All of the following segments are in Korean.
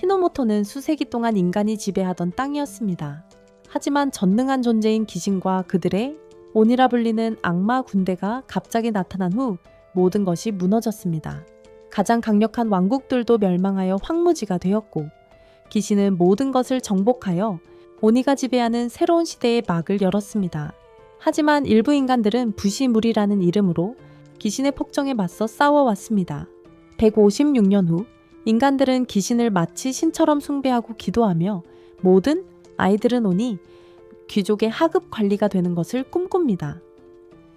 히노모토는 수세기 동안 인간이 지배하던 땅이었습니다. 하지만 전능한 존재인 귀신과 그들의 온이라 불리는 악마 군대가 갑자기 나타난 후 모든 것이 무너졌습니다. 가장 강력한 왕국들도 멸망하여 황무지가 되었고 귀신은 모든 것을 정복하여 오니가 지배하는 새로운 시대의 막을 열었습니다. 하지만 일부 인간들은 부시무리라는 이름으로 귀신의 폭정에 맞서 싸워왔습니다. 156년 후 인간들은 귀신을 마치 신처럼 숭배하고 기도하며 모든 아이들은 오니 귀족의 하급 관리가 되는 것을 꿈꿉니다.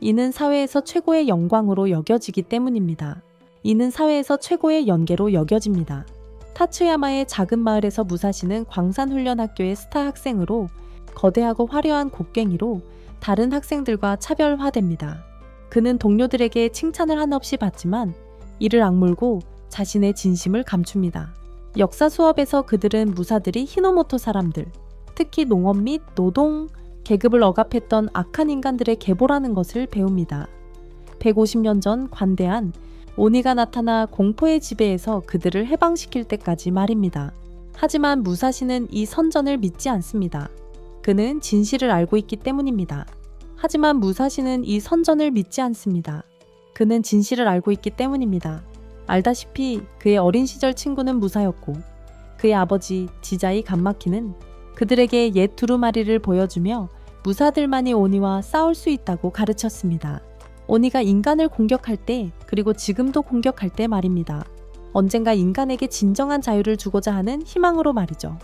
이는 사회에서 최고의 영광으로 여겨지기 때문입니다. 이는 사회에서 최고의 연계로 여겨집니다. 타츠야마의 작은 마을에서 무사시는 광산훈련학교의 스타 학생으로 거대하고 화려한 곡괭이로 다른 학생들과 차별화됩니다. 그는 동료들에게 칭찬을 한없이 받지만 이를 악물고 자신의 진심을 감춥니다. 역사 수업에서 그들은 무사들이 히노모토 사람들, 특히 농업 및 노동, 계급을 억압했던 악한 인간들의 계보라는 것을 배웁니다. 150년 전 관대한 오니가 나타나 공포의 지배에서 그들을 해방시킬 때까지 말입니다. 하지만 무사시는 이 선전을 믿지 않습니다. 그는 진실을 알고 있기 때문입니다. 하지만 무사시는 이 선전을 믿지 않습니다. 그는 진실을 알고 있기 때문입니다. 알다시피 그의 어린 시절 친구는 무사였고 그의 아버지 지자이 간마키는 그들에게 옛 두루마리를 보여주며 무사들만이 오니와 싸울 수 있다고 가르쳤습니다. 오니가 인간을 공격할 때 그리고 지금도 공격할 때 말입니다. 언젠가 인간에게 진정한 자유를 주고자 하는 희망으로 말이죠.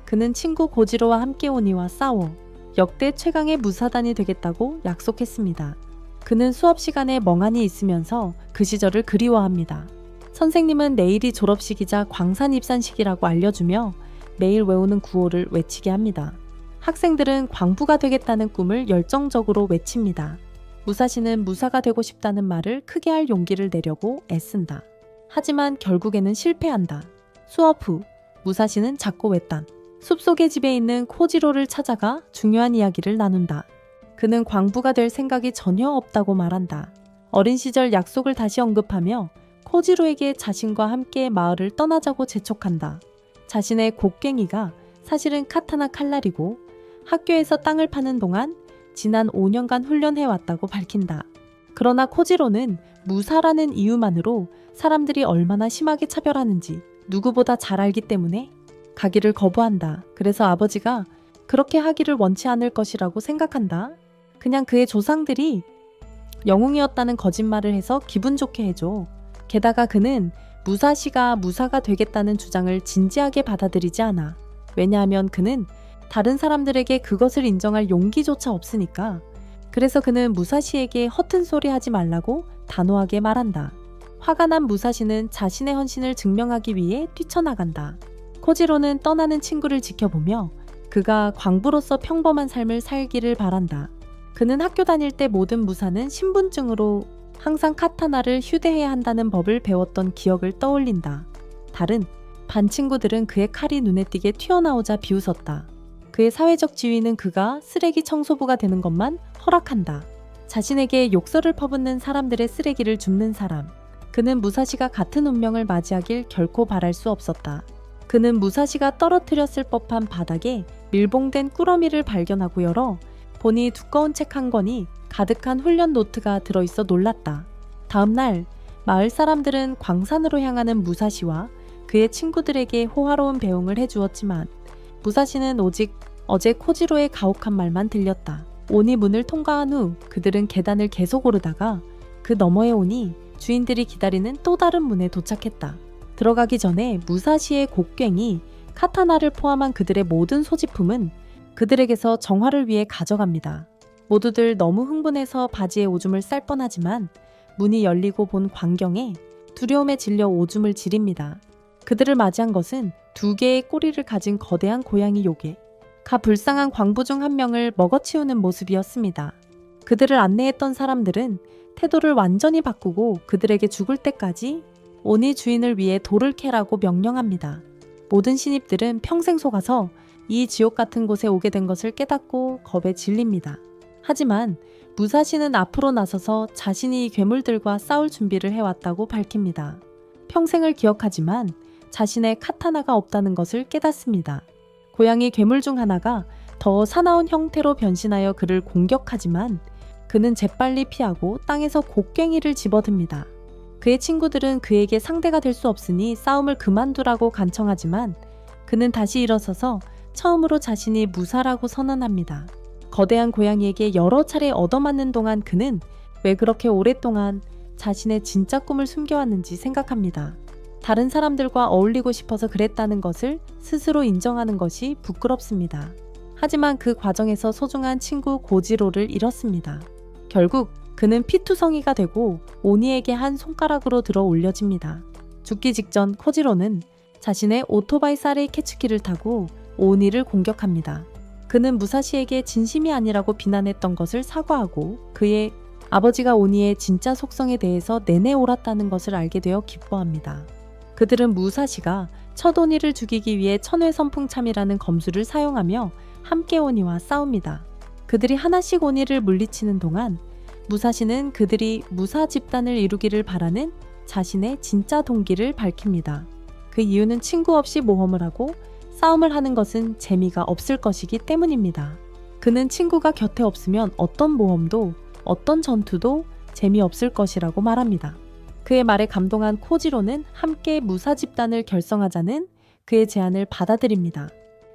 그는 친구 고지로와 함께 오니와 싸워 역대 최강의 무사단이 되겠다고 약속했습니다. 그는 수업 시간에 멍하니 있으면서 그 시절을 그리워합니다. 선생님은 내일이 졸업식이자 광산 입산식이라고 알려주며 매일 외우는 구호를 외치게 합니다. 학생들은 광부가 되겠다는 꿈을 열정적으로 외칩니다. 무사시는 무사가 되고 싶다는 말을 크게 할 용기를 내려고 애쓴다. 하지만 결국에는 실패한다. 수업 후 무사시는 작고 외딴 숲속의 집에 있는 코지로를 찾아가 중요한 이야기를 나눈다. 그는 광부가 될 생각이 전혀 없다고 말한다. 어린 시절 약속을 다시 언급하며 코지로에게 자신과 함께 마을을 떠나자고 재촉한다. 자신의 곡괭이가 사실은 카타나 칼날이고 학교에서 땅을 파는 동안 지난 5년간 훈련해왔다고 밝힌다. 그러나 코지로는 무사라는 이유만으로 사람들이 얼마나 심하게 차별하는지 누구보다 잘 알기 때문에 가기를 거부한다. 그래서 아버지가 그렇게 하기를 원치 않을 것이라고 생각한다. 그냥 그의 조상들이 영웅이었다는 거짓말을 해서 기분 좋게 해줘. 게다가 그는 무사시가 무사가 되겠다는 주장을 진지하게 받아들이지 않아. 왜냐하면 그는 다른 사람들에게 그것을 인정할 용기조차 없으니까. 그래서 그는 무사시에게 허튼 소리 하지 말라고 단호하게 말한다. 화가 난 무사시는 자신의 헌신을 증명하기 위해 뛰쳐나간다. 코지로는 떠나는 친구를 지켜보며 그가 광부로서 평범한 삶을 살기를 바란다. 그는 학교 다닐 때 모든 무사는 신분증으로 항상 카타나를 휴대해야 한다는 법을 배웠던 기억을 떠올린다. 다른 반 친구들은 그의 칼이 눈에 띄게 튀어나오자 비웃었다. 그의 사회적 지위는 그가 쓰레기 청소부가 되는 것만 허락한다. 자신에게 욕설을 퍼붓는 사람들의 쓰레기를 줍는 사람. 그는 무사시가 같은 운명을 맞이하길 결코 바랄 수 없었다. 그는 무사시가 떨어뜨렸을 법한 바닥에 밀봉된 꾸러미를 발견하고 열어 보니 두꺼운 책 한 권이 가득한 훈련 노트가 들어있어 놀랐다. 다음 날 마을 사람들은 광산으로 향하는 무사시와 그의 친구들에게 호화로운 배웅을 해주었지만 무사시는 오직 어제 코지로의 가혹한 말만 들렸다. 오니 문을 통과한 후 그들은 계단을 계속 오르다가 그 너머에 오니 주인들이 기다리는 또 다른 문에 도착했다. 들어가기 전에 무사시의 곡괭이, 카타나를 포함한 그들의 모든 소지품은 그들에게서 정화를 위해 가져갑니다. 모두들 너무 흥분해서 바지에 오줌을 쌀 뻔하지만 문이 열리고 본 광경에 두려움에 질려 오줌을 지립니다. 그들을 맞이한 것은 2개의 꼬리를 가진 거대한 고양이 요괴, 가 불쌍한 광부 중 한 명을 먹어치우는 모습이었습니다. 그들을 안내했던 사람들은 태도를 완전히 바꾸고 그들에게 죽을 때까지 오니 주인을 위해 돌을 캐라고 명령합니다. 모든 신입들은 평생 속아서 이 지옥 같은 곳에 오게 된 것을 깨닫고 겁에 질립니다. 하지만 무사시는 앞으로 나서서 자신이 괴물들과 싸울 준비를 해왔다고 밝힙니다. 평생을 기억하지만 자신의 카타나가 없다는 것을 깨닫습니다. 고양이 괴물 중 하나가 더 사나운 형태로 변신하여 그를 공격하지만 그는 재빨리 피하고 땅에서 곡괭이를 집어듭니다. 그의 친구들은 그에게 상대가 될 수 없으니 싸움을 그만두라고 간청하지만 그는 다시 일어서서 처음으로 자신이 무사라고 선언합니다. 거대한 고양이에게 여러 차례 얻어맞는 동안 그는 왜 그렇게 오랫동안 자신의 진짜 꿈을 숨겨왔는지 생각합니다. 다른 사람들과 어울리고 싶어서 그랬다는 것을 스스로 인정하는 것이 부끄럽습니다. 하지만 그 과정에서 소중한 친구 고지로를 잃었습니다. 결국 그는 피투성이가 되고 오니에게 한 손가락으로 들어 올려집니다. 죽기 직전 코지로는 자신의 오토바이 사레이 캐츠키를 타고 오니를 공격합니다. 그는 무사시에게 진심이 아니라고 비난했던 것을 사과하고 그의 아버지가 오니의 진짜 속성에 대해서 내내 옳았다는 것을 알게 되어 기뻐합니다. 그들은 무사시가 첫 오니를 죽이기 위해 천회선풍참이라는 검술을 사용하며 함께 오니와 싸웁니다. 그들이 하나씩 오니를 물리치는 동안 무사시는 그들이 무사 집단을 이루기를 바라는 자신의 진짜 동기를 밝힙니다. 그 이유는 친구 없이 모험을 하고 싸움을 하는 것은 재미가 없을 것이기 때문입니다. 그는 친구가 곁에 없으면 어떤 모험도 어떤 전투도 재미없을 것이라고 말합니다. 그의 말에 감동한 코지로는 함께 무사 집단을 결성하자는 그의 제안을 받아들입니다.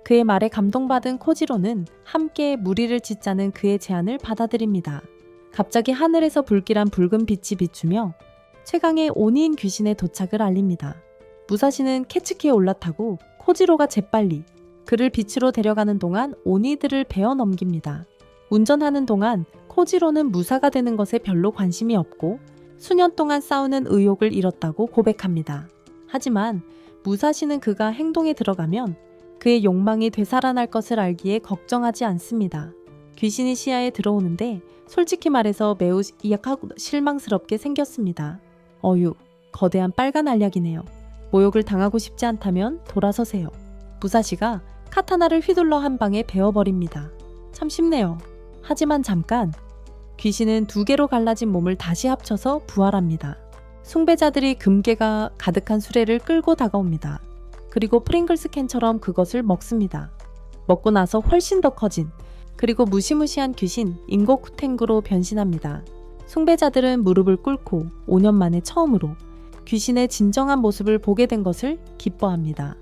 그의 말에 감동받은 코지로는 함께 무리를 짓자는 그의 제안을 받아들입니다. 갑자기 하늘에서 불길한 붉은 빛이 비추며 최강의 오니인 귀신의 도착을 알립니다. 무사시는 캐츠키에 올라타고 코지로가 재빨리 그를 빛으로 데려가는 동안 오니들을 베어 넘깁니다. 운전하는 동안 코지로는 무사가 되는 것에 별로 관심이 없고 수년 동안 싸우는 의욕을 잃었다고 고백합니다. 하지만 무사시는 그가 행동에 들어가면 그의 욕망이 되살아날 것을 알기에 걱정하지 않습니다. 귀신이 시야에 들어오는데 솔직히 말해서 매우 약하고 실망스럽게 생겼습니다. 어휴, 거대한 빨간 알약이네요. 모욕을 당하고 싶지 않다면 돌아서세요. 무사시가 카타나를 휘둘러 한 방에 베어버립니다. 참 쉽네요. 하지만 잠깐, 귀신은 두 개로 갈라진 몸을 다시 합쳐서 부활합니다. 숭배자들이 금괴가 가득한 수레를 끌고 다가옵니다. 그리고 프링글스 캔처럼 그것을 먹습니다. 먹고 나서 훨씬 더 커진 그리고 무시무시한 귀신 인고쿠탱구로 변신합니다. 숭배자들은 무릎을 꿇고 5년 만에 처음으로 귀신의 진정한 모습을 보게 된 것을 기뻐합니다.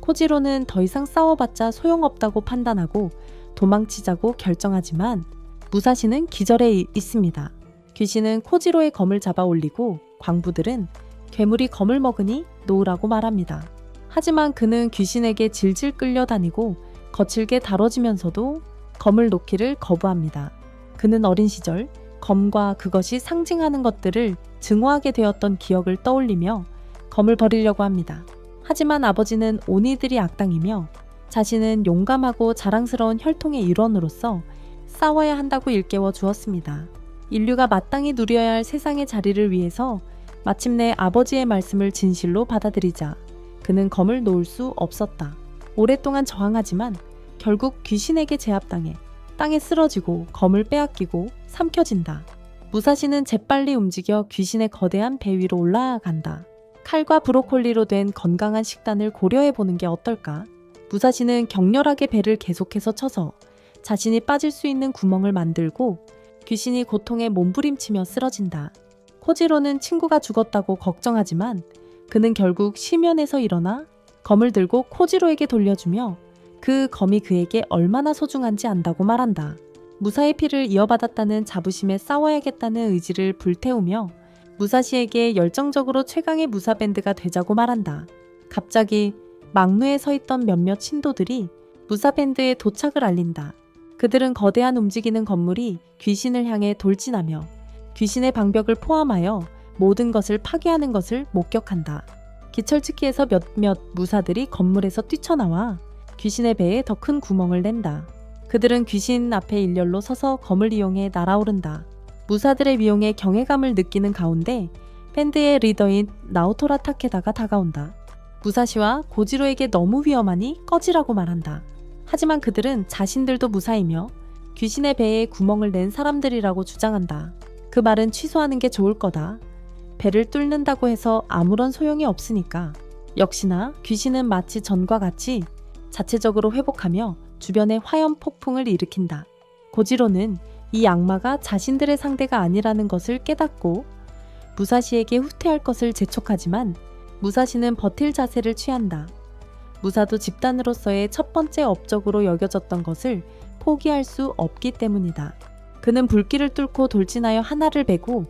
코지로는 더 이상 싸워봤자 소용없다고 판단하고 도망치자고 결정하지만 무사시는 기절해 있습니다. 귀신은 코지로의 검을 잡아 올리고 광부들은 괴물이 검을 먹으니 놓으라고 말합니다. 하지만 그는 귀신에게 질질 끌려다니고 거칠게 다뤄지면서도 검을 놓기를 거부합니다. 그는 어린 시절 검과 그것이 상징하는 것들을 증오하게 되었던 기억을 떠올리며 검을 버리려고 합니다. 하지만 아버지는 오니들이 악당이며 자신은 용감하고 자랑스러운 혈통의 일원으로서 싸워야 한다고 일깨워 주었습니다. 인류가 마땅히 누려야 할 세상의 자리를 위해서 마침내 아버지의 말씀을 진실로 받아들이자 그는 검을 놓을 수 없었다. 오랫동안 저항하지만 결국 귀신에게 제압당해 땅에 쓰러지고 검을 빼앗기고 삼켜진다. 무사시는 재빨리 움직여 귀신의 거대한 배 위로 올라간다. 칼과 브로콜리로 된 건강한 식단을 고려해보는 게 어떨까? 무사시는 격렬하게 배를 계속해서 쳐서 자신이 빠질 수 있는 구멍을 만들고 귀신이 고통에 몸부림치며 쓰러진다. 코지로는 친구가 죽었다고 걱정하지만 그는 결국 시면에서 일어나 검을 들고 코지로에게 돌려주며 그 검이 그에게 얼마나 소중한지 안다고 말한다. 무사의 피를 이어받았다는 자부심에 싸워야겠다는 의지를 불태우며 무사시에게 열정적으로 최강의 무사 밴드가 되자고 말한다. 갑자기 막루에 서 있던 몇몇 신도들이 무사 밴드의 도착을 알린다. 그들은 거대한 움직이는 건물이 귀신을 향해 돌진하며 귀신의 방벽을 포함하여 모든 것을 파괴하는 것을 목격한다. 기철츠키에서 몇몇 무사들이 건물에서 뛰쳐나와 귀신의 배에 더 큰 구멍을 낸다. 그들은 귀신 앞에 일렬로 서서 검을 이용해 날아오른다. 무사들의 위용에 경외감을 느끼는 가운데 밴드의 리더인 나오토라 타케다가 다가온다. 무사시와 고지로에게 너무 위험하니 꺼지라고 말한다. 하지만 그들은 자신들도 무사이며 귀신의 배에 구멍을 낸 사람들이라고 주장한다. 그 말은 취소하는 게 좋을 거다. 배를 뚫는다고 해서 아무런 소용이 없으니까. 역시나 귀신은 마치 전과 같이 자체적으로 회복하며 주변에 화염 폭풍을 일으킨다. 고지로는 이 악마가 자신들의 상대가 아니라는 것을 깨닫고 무사시에게 후퇴할 것을 재촉하지만 무사시는 버틸 자세를 취한다. 무사도 집단으로서의 첫 번째 업적으로 여겨졌던 것을 포기할 수 없기 때문이다. 그는 불길을 뚫고 돌진하여 하나를 베고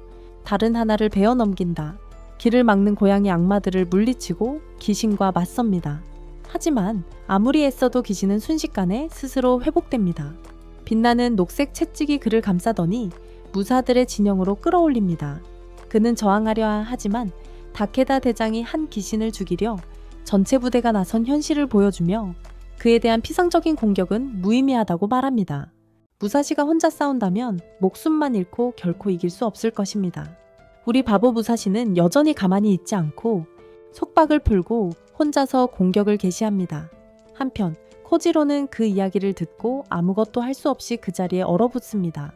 다른 하나를 베어 넘긴다. 길을 막는 고양이 악마들을 물리치고 귀신과 맞섭니다. 하지만 아무리 애써도 귀신은 순식간에 스스로 회복됩니다. 빛나는 녹색 채찍이 그를 감싸더니 무사들의 진영으로 끌어올립니다. 그는 저항하려 하지만 다케다 대장이 한 귀신을 죽이려 전체 부대가 나선 현실을 보여주며 그에 대한 피상적인 공격은 무의미하다고 말합니다. 무사시가 혼자 싸운다면 목숨만 잃고 결코 이길 수 없을 것입니다. 우리 바보 무사시는 여전히 가만히 있지 않고 속박을 풀고 혼자서 공격을 개시합니다. 한편 코지로는 그 이야기를 듣고 아무것도 할 수 없이 그 자리에 얼어붙습니다.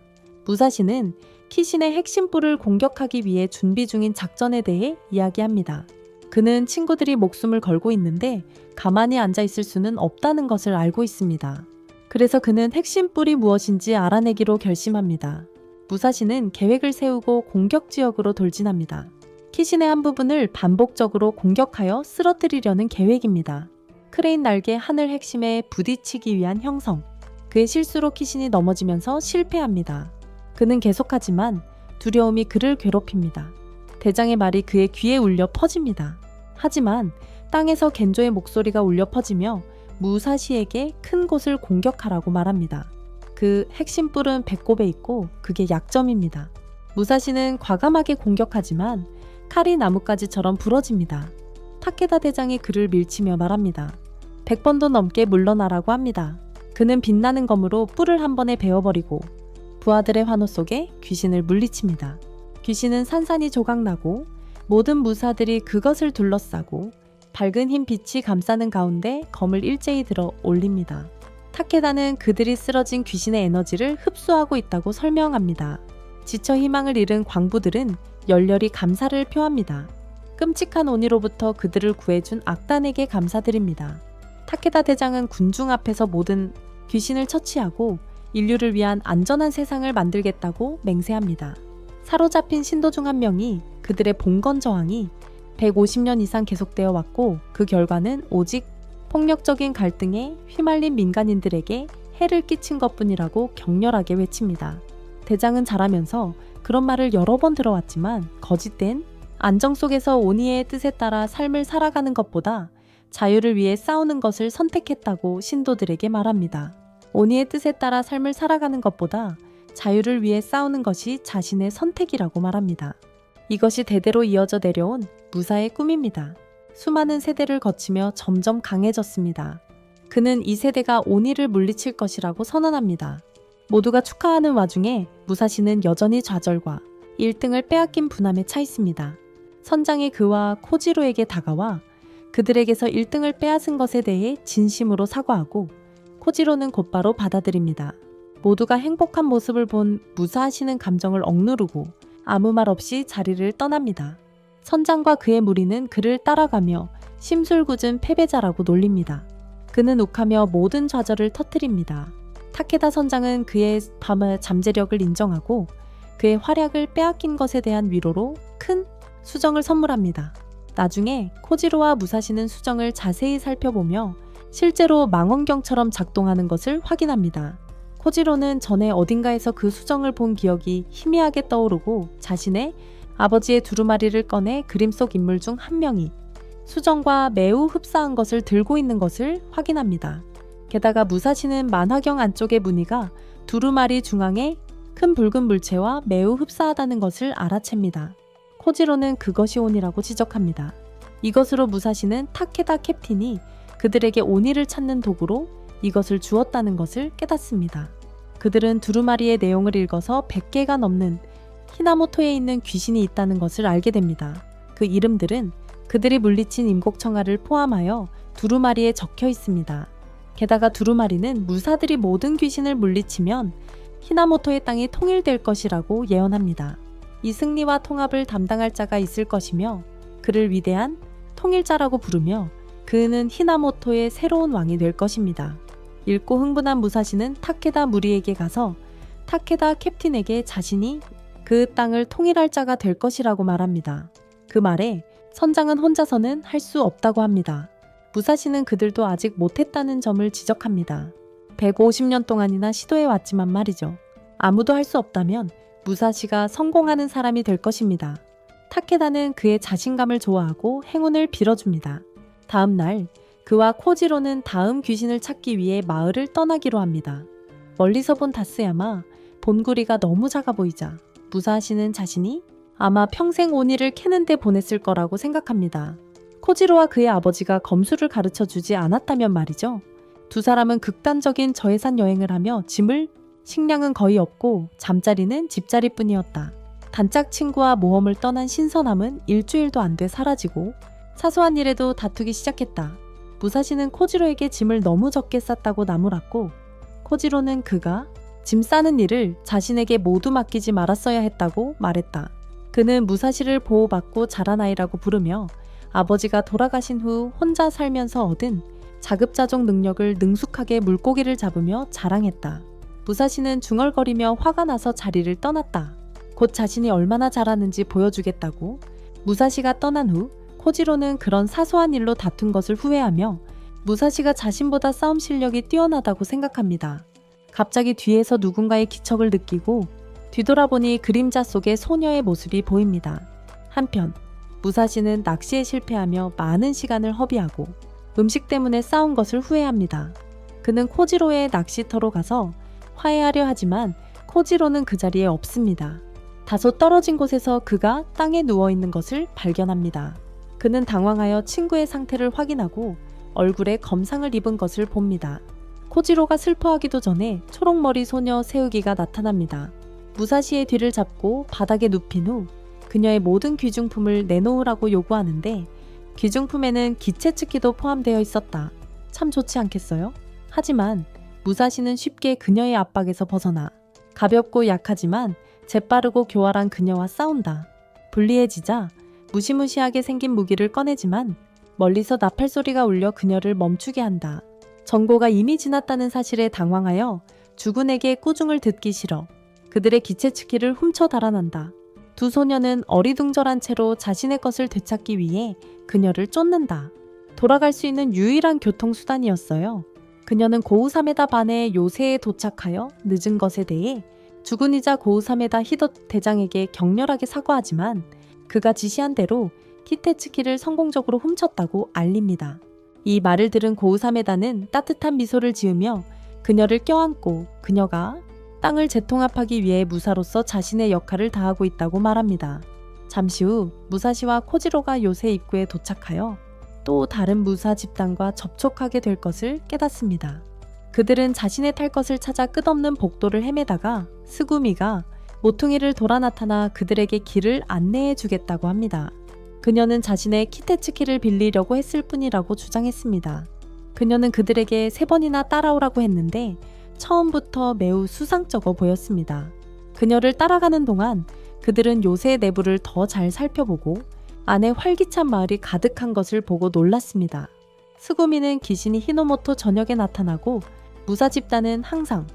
무사시는 키신의 핵심뿔을 공격하기 위해 준비 중인 작전에 대해 이야기합니다. 그는 친구들이 목숨을 걸고 있는데 가만히 앉아 있을 수는 없다는 것을 알고 있습니다. 그래서 그는 핵심뿔이 무엇인지 알아내기로 결심합니다. 무사시는 계획을 세우고 공격 지역으로 돌진합니다. 키신의 한 부분을 반복적으로 공격하여 쓰러뜨리려는 계획입니다. 크레인 날개 하늘 핵심에 부딪히기 위한 형성. 그의 실수로 키신이 넘어지면서 실패합니다. 그는 계속하지만 두려움이 그를 괴롭힙니다. 대장의 말이 그의 귀에 울려 퍼집니다. 하지만 땅에서 겐조의 목소리가 울려 퍼지며 무사시에게 큰 곳을 공격하라고 말합니다. 그 핵심 뿔은 배꼽에 있고 그게 약점입니다. 무사시는 과감하게 공격하지만 칼이 나뭇가지처럼 부러집니다. 타케다 대장이 그를 밀치며 말합니다. 100번도 넘게 물러나라고 합니다. 그는 빛나는 검으로 뿔을 한 번에 베어버리고 부하들의 환호 속에 귀신을 물리칩니다. 귀신은 산산이 조각나고 모든 무사들이 그것을 둘러싸고 밝은 흰 빛이 감싸는 가운데 검을 일제히 들어 올립니다. 타케다는 그들이 쓰러진 귀신의 에너지를 흡수하고 있다고 설명합니다. 지쳐 희망을 잃은 광부들은 열렬히 감사를 표합니다. 끔찍한 온이로부터 그들을 구해준 악단에게 감사드립니다. 타케다 대장은 군중 앞에서 모든 귀신을 처치하고 인류를 위한 안전한 세상을 만들겠다고 맹세합니다. 사로잡힌 신도 중 한 명이 그들의 봉건 저항이 150년 이상 계속되어 왔고 그 결과는 오직 폭력적인 갈등에 휘말린 민간인들에게 해를 끼친 것뿐이라고 격렬하게 외칩니다. 대장은 잘하면서 그런 말을 여러 번 들어왔지만 거짓된 안정 속에서 오니의 뜻에 따라 삶을 살아가는 것보다 자유를 위해 싸우는 것을 선택했다고 신도들에게 말합니다. 오니의 뜻에 따라 삶을 살아가는 것보다 자유를 위해 싸우는 것이 자신의 선택이라고 말합니다. 이것이 대대로 이어져 내려온 무사의 꿈입니다. 수많은 세대를 거치며 점점 강해졌습니다. 그는 이 세대가 오니를 물리칠 것이라고 선언합니다. 모두가 축하하는 와중에 무사시는 여전히 좌절과 1등을 빼앗긴 분함에 차 있습니다. 선장이 그와 코지로에게 다가와 그들에게서 1등을 빼앗은 것에 대해 진심으로 사과하고 코지로는 곧바로 받아들입니다. 모두가 행복한 모습을 본 무사시는 감정을 억누르고 아무 말 없이 자리를 떠납니다. 선장과 그의 무리는 그를 따라가며 심술궂은 패배자라고 놀립니다. 그는 욱하며 모든 좌절을 터뜨립니다. 타케다 선장은 그의 밤의 잠재력을 인정하고 그의 활약을 빼앗긴 것에 대한 위로로 큰 수정을 선물합니다. 나중에 코지로와 무사시는 수정을 자세히 살펴보며 실제로 망원경처럼 작동하는 것을 확인합니다. 코지로는 전에 어딘가에서 그 수정을 본 기억이 희미하게 떠오르고 자신의 아버지의 두루마리를 꺼내 그림 속 인물 중 한 명이 수정과 매우 흡사한 것을 들고 있는 것을 확인합니다. 게다가 무사시는 만화경 안쪽의 무늬가 두루마리 중앙에 큰 붉은 물체와 매우 흡사하다는 것을 알아챕니다. 코지로는 그것이 온이라고 지적합니다. 이것으로 무사시는 타케다 캡틴이 그들에게 온이를 찾는 도구로 이것을 주었다는 것을 깨닫습니다. 그들은 두루마리의 내용을 읽어서 100개가 넘는 히나모토에 있는 귀신이 있다는 것을 알게 됩니다. 그 이름들은 그들이 물리친 임곡청아를 포함하여 두루마리에 적혀 있습니다. 게다가 두루마리는 무사들이 모든 귀신을 물리치면 히나모토의 땅이 통일될 것이라고 예언합니다. 이 승리와 통합을 담당할 자가 있을 것이며 그를 위대한 통일자라고 부르며 그는 히나모토의 새로운 왕이 될 것입니다. 읽고 흥분한 무사시는 타케다 무리에게 가서 타케다 캡틴에게 자신이 그 땅을 통일할 자가 될 것이라고 말합니다. 그 말에 선장은 혼자서는 할 수 없다고 합니다. 무사시는 그들도 아직 못했다는 점을 지적합니다. 150년 동안이나 시도해 왔지만 말이죠. 아무도 할 수 없다면 무사시가 성공하는 사람이 될 것입니다. 타케다는 그의 자신감을 좋아하고 행운을 빌어줍니다. 다음 날 그와 코지로는 다음 귀신을 찾기 위해 마을을 떠나기로 합니다. 멀리서 본 다스야마, 본구리가 너무 작아 보이자 무사시는 자신이 아마 평생 오니를 캐는데 보냈을 거라고 생각합니다. 코지로와 그의 아버지가 검수를 가르쳐 주지 않았다면 말이죠. 두 사람은 극단적인 저예산 여행을 하며 식량은 거의 없고 잠자리는 집자리뿐이었다. 단짝 친구와 모험을 떠난 신선함은 일주일도 안 돼 사라지고 사소한 일에도 다투기 시작했다. 무사시는 코지로에게 짐을 너무 적게 쌌다고 나무랐고 코지로는 그가 짐 싸는 일을 자신에게 모두 맡기지 말았어야 했다고 말했다. 그는 무사시를 보호받고 자란 아이라고 부르며 아버지가 돌아가신 후 혼자 살면서 얻은 자급자족 능력을 능숙하게 물고기를 잡으며 자랑했다. 무사시는 중얼거리며 화가 나서 자리를 떠났다. 곧 자신이 얼마나 잘하는지 보여주겠다고. 무사시가 떠난 후 코지로는 그런 사소한 일로 다툰 것을 후회하며 무사시가 자신보다 싸움 실력이 뛰어나다고 생각합니다. 갑자기 뒤에서 누군가의 기척을 느끼고 뒤돌아보니 그림자 속에 소녀의 모습이 보입니다. 한편 무사시는 낚시에 실패하며 많은 시간을 허비하고 음식 때문에 싸운 것을 후회합니다. 그는 코지로의 낚시터로 가서 화해하려 하지만 코지로는 그 자리에 없습니다. 다소 떨어진 곳에서 그가 땅에 누워있는 것을 발견합니다. 그는 당황하여 친구의 상태를 확인하고 얼굴에 검상을 입은 것을 봅니다. 코지로가 슬퍼하기도 전에 초록머리 소녀 세우기가 나타납니다. 무사시의 뒤를 잡고 바닥에 눕힌 후 그녀의 모든 귀중품을 내놓으라고 요구하는데 귀중품에는 기체츠키도 포함되어 있었다. 참 좋지 않겠어요? 하지만 무사시는 쉽게 그녀의 압박에서 벗어나 가볍고 약하지만 재빠르고 교활한 그녀와 싸운다. 불리해지자 무시무시하게 생긴 무기를 꺼내지만 멀리서 나팔 소리가 울려 그녀를 멈추게 한다. 정보가 이미 지났다는 사실에 당황하여 주군에게 꾸중을 듣기 싫어 그들의 기체츠키를 훔쳐 달아난다. 두 소녀는 어리둥절한 채로 자신의 것을 되찾기 위해 그녀를 쫓는다. 돌아갈 수 있는 유일한 교통수단이었어요. 그녀는 고우사메다 반의 요새에 도착하여 늦은 것에 대해 주군이자 고우사메다 히도 대장에게 격렬하게 사과하지만 그가 지시한 대로 키테츠키를 성공적으로 훔쳤다고 알립니다. 이 말을 들은 고우사메다는 따뜻한 미소를 지으며 그녀를 껴안고 그녀가 땅을 재통합하기 위해 무사로서 자신의 역할을 다하고 있다고 말합니다. 잠시 후 무사시와 코지로가 요새 입구에 도착하여 또 다른 무사 집단과 접촉하게 될 것을 깨닫습니다. 그들은 자신의 탈 것을 찾아 끝없는 복도를 헤매다가 스구미가 모퉁이를 돌아 나타나 그들에게 길을 안내해 주겠다고 합니다. 그녀는 자신의 키테츠키를 빌리려고 했을 뿐이라고 주장했습니다. 그녀는 그들에게 3번이나 따라오라고 했는데 처음부터 매우 수상쩍어 보였습니다. 그녀를 따라가는 동안 그들은 요새 내부를 더 잘 살펴보고 안에 활기찬 마을이 가득한 것을 보고 놀랐습니다. 스구미는 기신이 히노모토 전역에 나타나고 무사 집단은 항상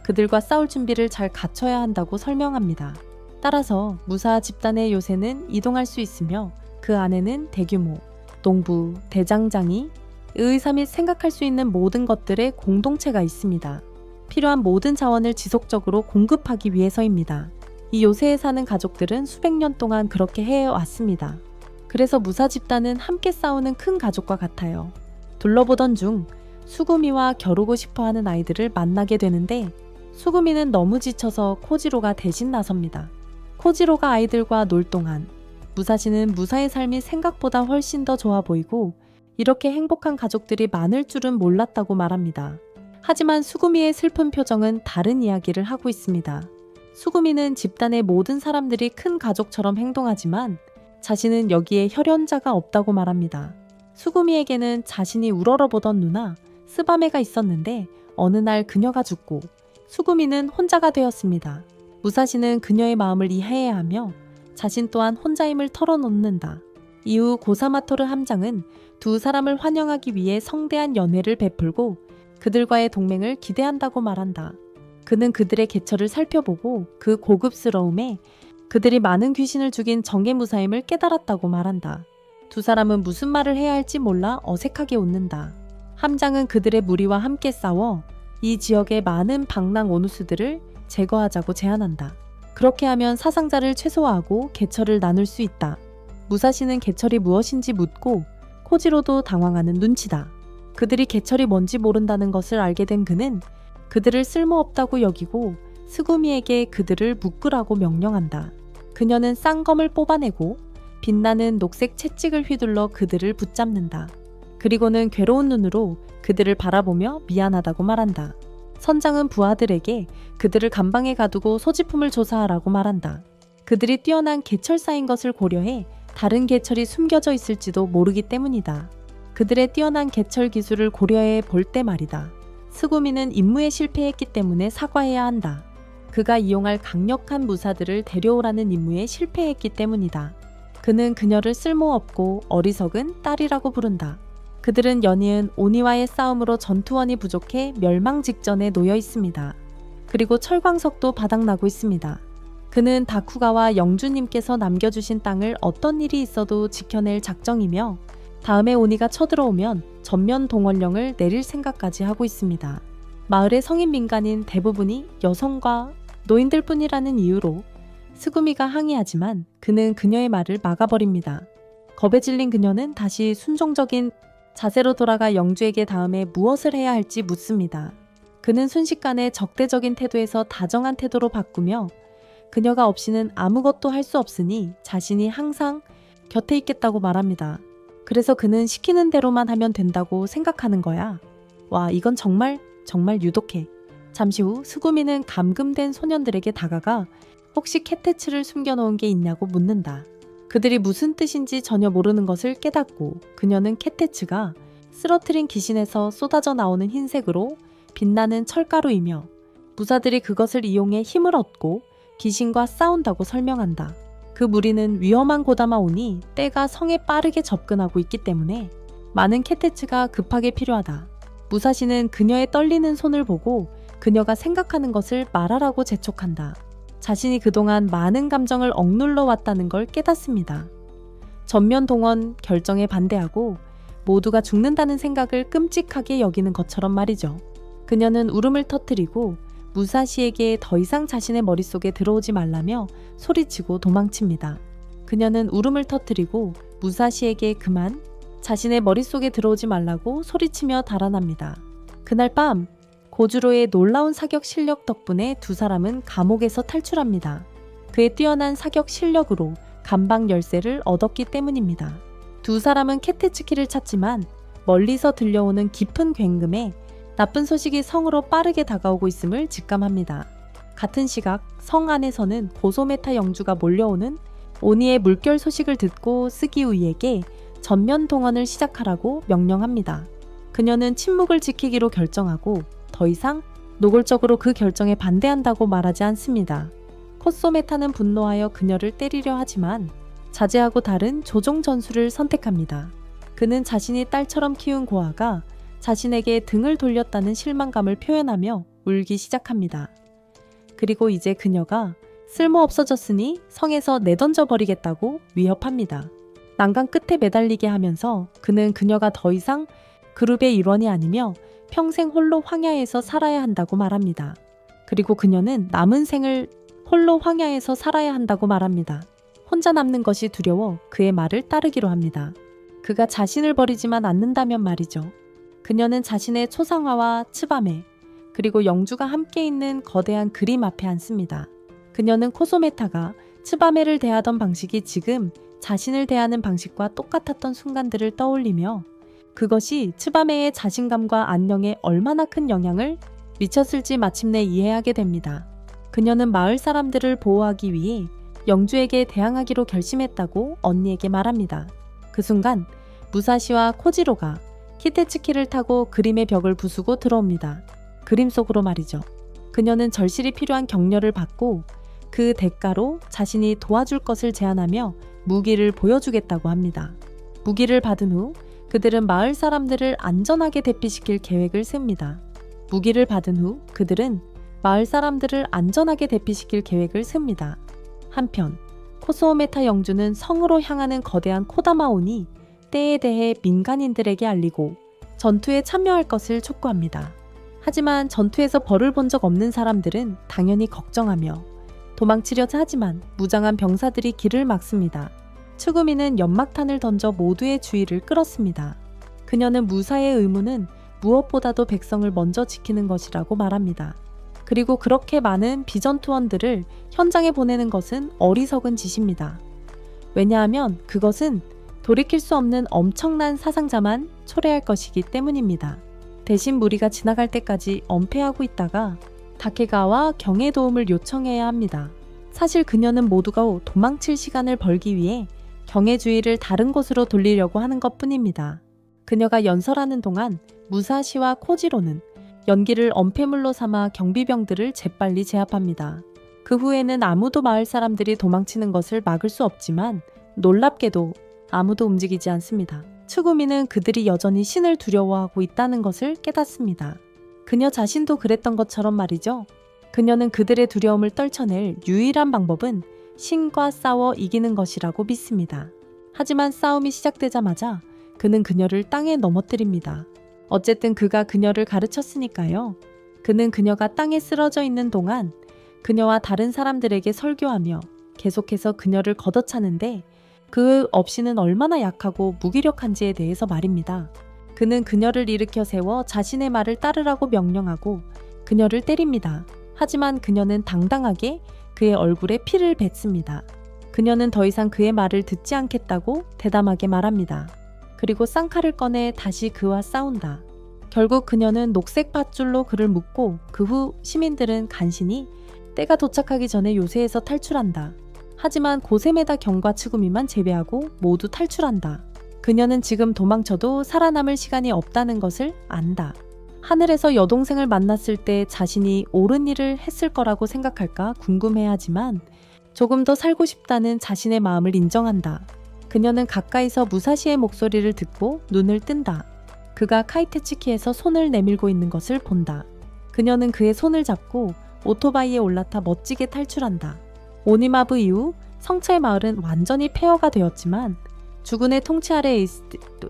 그들과 싸울 준비를 잘 갖춰야 한다고 설명합니다. 따라서 무사 집단의 요새는 이동할 수 있으며 그 안에는 대규모 농부, 대장장이, 의사 및 생각할 수 있는 모든 것들의 공동체가 있습니다. 필요한 모든 자원을 지속적으로 공급하기 위해서입니다. 이 요새에 사는 가족들은 수백 년 동안 그렇게 해왔습니다. 그래서 무사 집단은 함께 싸우는 큰 가족과 같아요. 둘러보던 중 수구미와 겨루고 싶어하는 아이들을 만나게 되는데 수구미는 너무 지쳐서 코지로가 대신 나섭니다. 코지로가 아이들과 놀 동안 무사시는 무사의 삶이 생각보다 훨씬 더 좋아 보이고 이렇게 행복한 가족들이 많을 줄은 몰랐다고 말합니다. 하지만 수구미의 슬픈 표정은 다른 이야기를 하고 있습니다. 수구미는 집단의 모든 사람들이 큰 가족처럼 행동하지만 자신은 여기에 혈연자가 없다고 말합니다. 수구미에게는 자신이 우러러보던 누나 스바메가 있었는데 어느 날 그녀가 죽고 수구미는 혼자가 되었습니다. 무사시는 그녀의 마음을 이해해야 하며 자신 또한 혼자임을 털어놓는다. 이후 고사마토르 함장은 두 사람을 환영하기 위해 성대한 연회를 베풀고 그들과의 동맹을 기대한다고 말한다. 그는 그들의 개처를 살펴보고 그 고급스러움에 그들이 많은 귀신을 죽인 정예무사임을 깨달았다고 말한다. 두 사람은 무슨 말을 해야 할지 몰라 어색하게 웃는다. 함장은 그들의 무리와 함께 싸워 이 지역의 많은 방랑 오누스들을 제거하자고 제안한다. 그렇게 하면 사상자를 최소화하고 개처를 나눌 수 있다. 무사시는 개철이 무엇인지 묻고 코지로도 당황하는 눈치다. 그들이 개철이 뭔지 모른다는 것을 알게 된 그는 그들을 쓸모없다고 여기고 스구미에게 그들을 묶으라고 명령한다. 그녀는 쌍검을 뽑아내고 빛나는 녹색 채찍을 휘둘러 그들을 붙잡는다. 그리고는 괴로운 눈으로 그들을 바라보며 미안하다고 말한다. 선장은 부하들에게 그들을 감방에 가두고 소지품을 조사하라고 말한다. 그들이 뛰어난 개철사인 것을 고려해 다른 개철이 숨겨져 있을지도 모르기 때문이다. 그들의 뛰어난 개철 기술을 고려해 볼 때 말이다. 스구미는 임무에 실패했기 때문에 사과해야 한다. 그가 이용할 강력한 무사들을 데려오라는 임무에 실패했기 때문이다. 그는 그녀를 쓸모없고 어리석은 딸이라고 부른다. 그들은 연이은 오니와의 싸움으로 전투원이 부족해 멸망 직전에 놓여 있습니다. 그리고 철광석도 바닥나고 있습니다. 그는 다쿠가와 영주님께서 남겨주신 땅을 어떤 일이 있어도 지켜낼 작정이며 다음에 오니가 쳐들어오면 전면 동원령을 내릴 생각까지 하고 있습니다. 마을의 성인 민간인 대부분이 여성과 노인들 뿐이라는 이유로 스구미가 항의하지만 그는 그녀의 말을 막아버립니다. 겁에 질린 그녀는 다시 순종적인 자세로 돌아가 영주에게 다음에 무엇을 해야 할지 묻습니다. 그는 순식간에 적대적인 태도에서 다정한 태도로 바꾸며 그녀가 없이는 아무것도 할 수 없으니 자신이 항상 곁에 있겠다고 말합니다. 그래서 그는 시키는 대로만 하면 된다고 생각하는 거야. 와, 이건 정말 유독해. 잠시 후 스구미는 감금된 소년들에게 다가가 혹시 캐테츠를 숨겨놓은 게 있냐고 묻는다. 그들이 무슨 뜻인지 전혀 모르는 것을 깨닫고 그녀는 캐테츠가 쓰러트린 기신에서 쏟아져 나오는 흰색으로 빛나는 철가루이며 무사들이 그것을 이용해 힘을 얻고 귀신과 싸운다고 설명한다. 그 무리는 위험한 고다마 오니 때가 성에 빠르게 접근하고 있기 때문에 많은 캐테츠가 급하게 필요하다. 무사시는 그녀의 떨리는 손을 보고 그녀가 생각하는 것을 말하라고 재촉한다. 자신이 그동안 많은 감정을 억눌러 왔다는 걸 깨닫습니다. 전면 동원 결정에 반대하고 모두가 죽는다는 생각을 끔찍하게 여기는 것처럼 말이죠. 그녀는 울음을 터뜨리고 무사시에게 더 이상 자신의 머릿속에 들어오지 말라며 소리치고 도망칩니다. 그녀는 울음을 터뜨리고 무사시에게 그만 자신의 머릿속에 들어오지 말라고 소리치며 달아납니다. 그날 밤 고주로의 놀라운 사격 실력 덕분에 두 사람은 감옥에서 탈출합니다. 그의 뛰어난 사격 실력으로 감방 열쇠를 얻었기 때문입니다. 두 사람은 캐테츠키를 찾지만 멀리서 들려오는 깊은 굉음에 나쁜 소식이 성으로 빠르게 다가오고 있음을 직감합니다. 같은 시각 성 안에서는 고소메타 영주가 몰려오는 오니의 물결 소식을 듣고 스기우이에게 전면 동원을 시작하라고 명령합니다. 그녀는 침묵을 지키기로 결정하고 더 이상 노골적으로 그 결정에 반대한다고 말하지 않습니다. 코소메타는 분노하여 그녀를 때리려 하지만 자제하고 다른 조종 전술을 선택합니다. 그는 자신이 딸처럼 키운 고아가 자신에게 등을 돌렸다는 실망감을 표현하며 울기 시작합니다. 그리고 이제 그녀가 쓸모없어졌으니 성에서 내던져 버리겠다고 위협합니다. 난간 끝에 매달리게 하면서 그는 그녀가 더 이상 그룹의 일원이 아니며 평생 홀로 황야에서 살아야 한다고 말합니다. 그리고 그녀는 남은 생을 홀로 황야에서 살아야 한다고 말합니다. 혼자 남는 것이 두려워 그의 말을 따르기로 합니다. 그가 자신을 버리지만 않는다면 말이죠. 그녀는 자신의 초상화와 츠바메 그리고 영주가 함께 있는 거대한 그림 앞에 앉습니다. 그녀는 코소메타가 츠바메를 대하던 방식이 지금 자신을 대하는 방식과 똑같았던 순간들을 떠올리며 그것이 츠바메의 자신감과 안녕에 얼마나 큰 영향을 미쳤을지 마침내 이해하게 됩니다. 그녀는 마을 사람들을 보호하기 위해 영주에게 대항하기로 결심했다고 언니에게 말합니다. 그 순간 무사시와 코지로가 키테츠키를 타고 그림의 벽을 부수고 들어옵니다. 그림 속으로 말이죠. 그녀는 절실히 필요한 격려를 받고 그 대가로 자신이 도와줄 것을 제안하며 무기를 보여주겠다고 합니다. 무기를 받은 후 그들은 마을 사람들을 안전하게 대피시킬 계획을 셉니다. 무기를 받은 후 그들은 마을 사람들을 안전하게 대피시킬 계획을 셉니다. 한편 코스모메타 영주는 성으로 향하는 거대한 코다마온이 때에 대해 민간인들에게 알리고 전투에 참여할 것을 촉구합니다. 하지만 전투에서 벌을 본 적 없는 사람들은 당연히 걱정하며 도망치려자 하지만 무장한 병사들이 길을 막습니다. 추구미는 연막탄을 던져 모두의 주의를 끌었습니다. 그녀는 무사의 의무는 무엇보다도 백성을 먼저 지키는 것이라고 말합니다. 그리고 그렇게 많은 비전투원들을 현장에 보내는 것은 어리석은 짓입니다. 왜냐하면 그것은 돌이킬 수 없는 엄청난 사상자만 초래할 것이기 때문입니다. 대신 무리가 지나갈 때까지 엄폐하고 있다가 다케가와 경의 도움을 요청해야 합니다. 사실 그녀는 모두가 도망칠 시간을 벌기 위해 경의 주의를 다른 곳으로 돌리려고 하는 것뿐입니다. 그녀가 연설하는 동안 무사시와 코지로는 연기를 엄폐물로 삼아 경비병들을 재빨리 제압합니다. 그 후에는 아무도 마을 사람들이 도망치는 것을 막을 수 없지만 놀랍게도 아무도 움직이지 않습니다. 추구미는 그들이 여전히 신을 두려워하고 있다는 것을 깨닫습니다. 그녀 자신도 그랬던 것처럼 말이죠. 그녀는 그들의 두려움을 떨쳐낼 유일한 방법은 신과 싸워 이기는 것이라고 믿습니다. 하지만 싸움이 시작되자마자 그는 그녀를 땅에 넘어뜨립니다. 어쨌든 그가 그녀를 가르쳤으니까요. 그는 그녀가 땅에 쓰러져 있는 동안 그녀와 다른 사람들에게 설교하며 계속해서 그녀를 걷어차는데 그 없이는 얼마나 약하고 무기력한지에 대해서 말입니다. 그는 그녀를 일으켜 세워 자신의 말을 따르라고 명령하고 그녀를 때립니다. 하지만 그녀는 당당하게 그의 얼굴에 피를 뱉습니다. 그녀는 더 이상 그의 말을 듣지 않겠다고 대담하게 말합니다. 그리고 쌍칼을 꺼내 다시 그와 싸운다. 결국 그녀는 녹색 밧줄로 그를 묶고 그 후 시민들은 간신히 때가 도착하기 전에 요새에서 탈출한다. 하지만 고세메다 경과 츠구미만 제외하고 모두 탈출한다. 그녀는 지금 도망쳐도 살아남을 시간이 없다는 것을 안다. 하늘에서 여동생을 만났을 때 자신이 옳은 일을 했을 거라고 생각할까 궁금해하지만 조금 더 살고 싶다는 자신의 마음을 인정한다. 그녀는 가까이서 무사시의 목소리를 듣고 눈을 뜬다. 그가 카이테츠키에서 손을 내밀고 있는 것을 본다. 그녀는 그의 손을 잡고 오토바이에 올라타 멋지게 탈출한다. 오니마브 이후 성차의 마을은 완전히 폐허가 되었지만 주군의 통치 아래에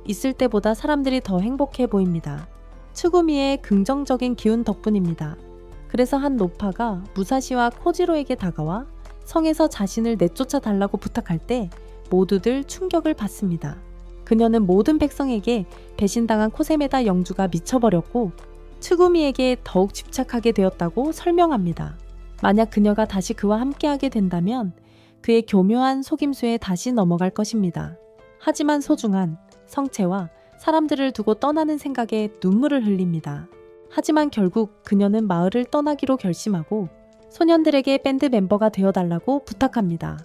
있을 때보다 사람들이 더 행복해 보입니다. 추구미의 긍정적인 기운 덕분입니다. 그래서 한 노파가 무사시와 코지로에게 다가와 성에서 자신을 내쫓아 달라고 부탁할 때 모두들 충격을 받습니다. 그녀는 모든 백성에게 배신당한 코세메다 영주가 미쳐버렸고 추구미에게 더욱 집착하게 되었다고 설명합니다. 만약 그녀가 다시 그와 함께하게 된다면 그의 교묘한 속임수에 다시 넘어갈 것입니다. 하지만 소중한 성체와 사람들을 두고 떠나는 생각에 눈물을 흘립니다. 하지만 결국 그녀는 마을을 떠나기로 결심하고 소년들에게 밴드 멤버가 되어달라고 부탁합니다.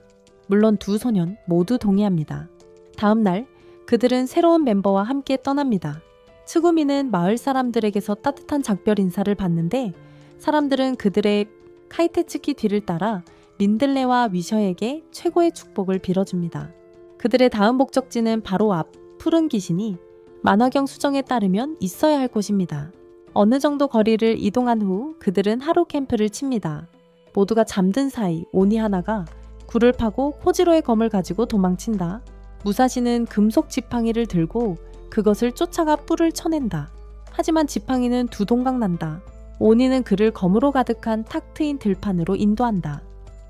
물론 두 소년 모두 동의합니다. 다음 날 그들은 새로운 멤버와 함께 떠납니다. 츠구미는 마을 사람들에게서 따뜻한 작별 인사를 받는데 사람들은 그들의 카이테츠키 뒤를 따라 민들레와 위셔에게 최고의 축복을 빌어줍니다. 그들의 다음 목적지는 바로 앞 푸른 귀신이 만화경 수정에 따르면 있어야 할 곳입니다. 어느 정도 거리를 이동한 후 그들은 하루 캠프를 칩니다. 모두가 잠든 사이 오니 하나가 굴을 파고 코지로의 검을 가지고 도망친다. 무사시는 금속 지팡이를 들고 그것을 쫓아가 뿔을 쳐낸다. 하지만 지팡이는 두 동강 난다. 오니는 그를 검으로 가득한 탁 트인 들판으로 인도한다.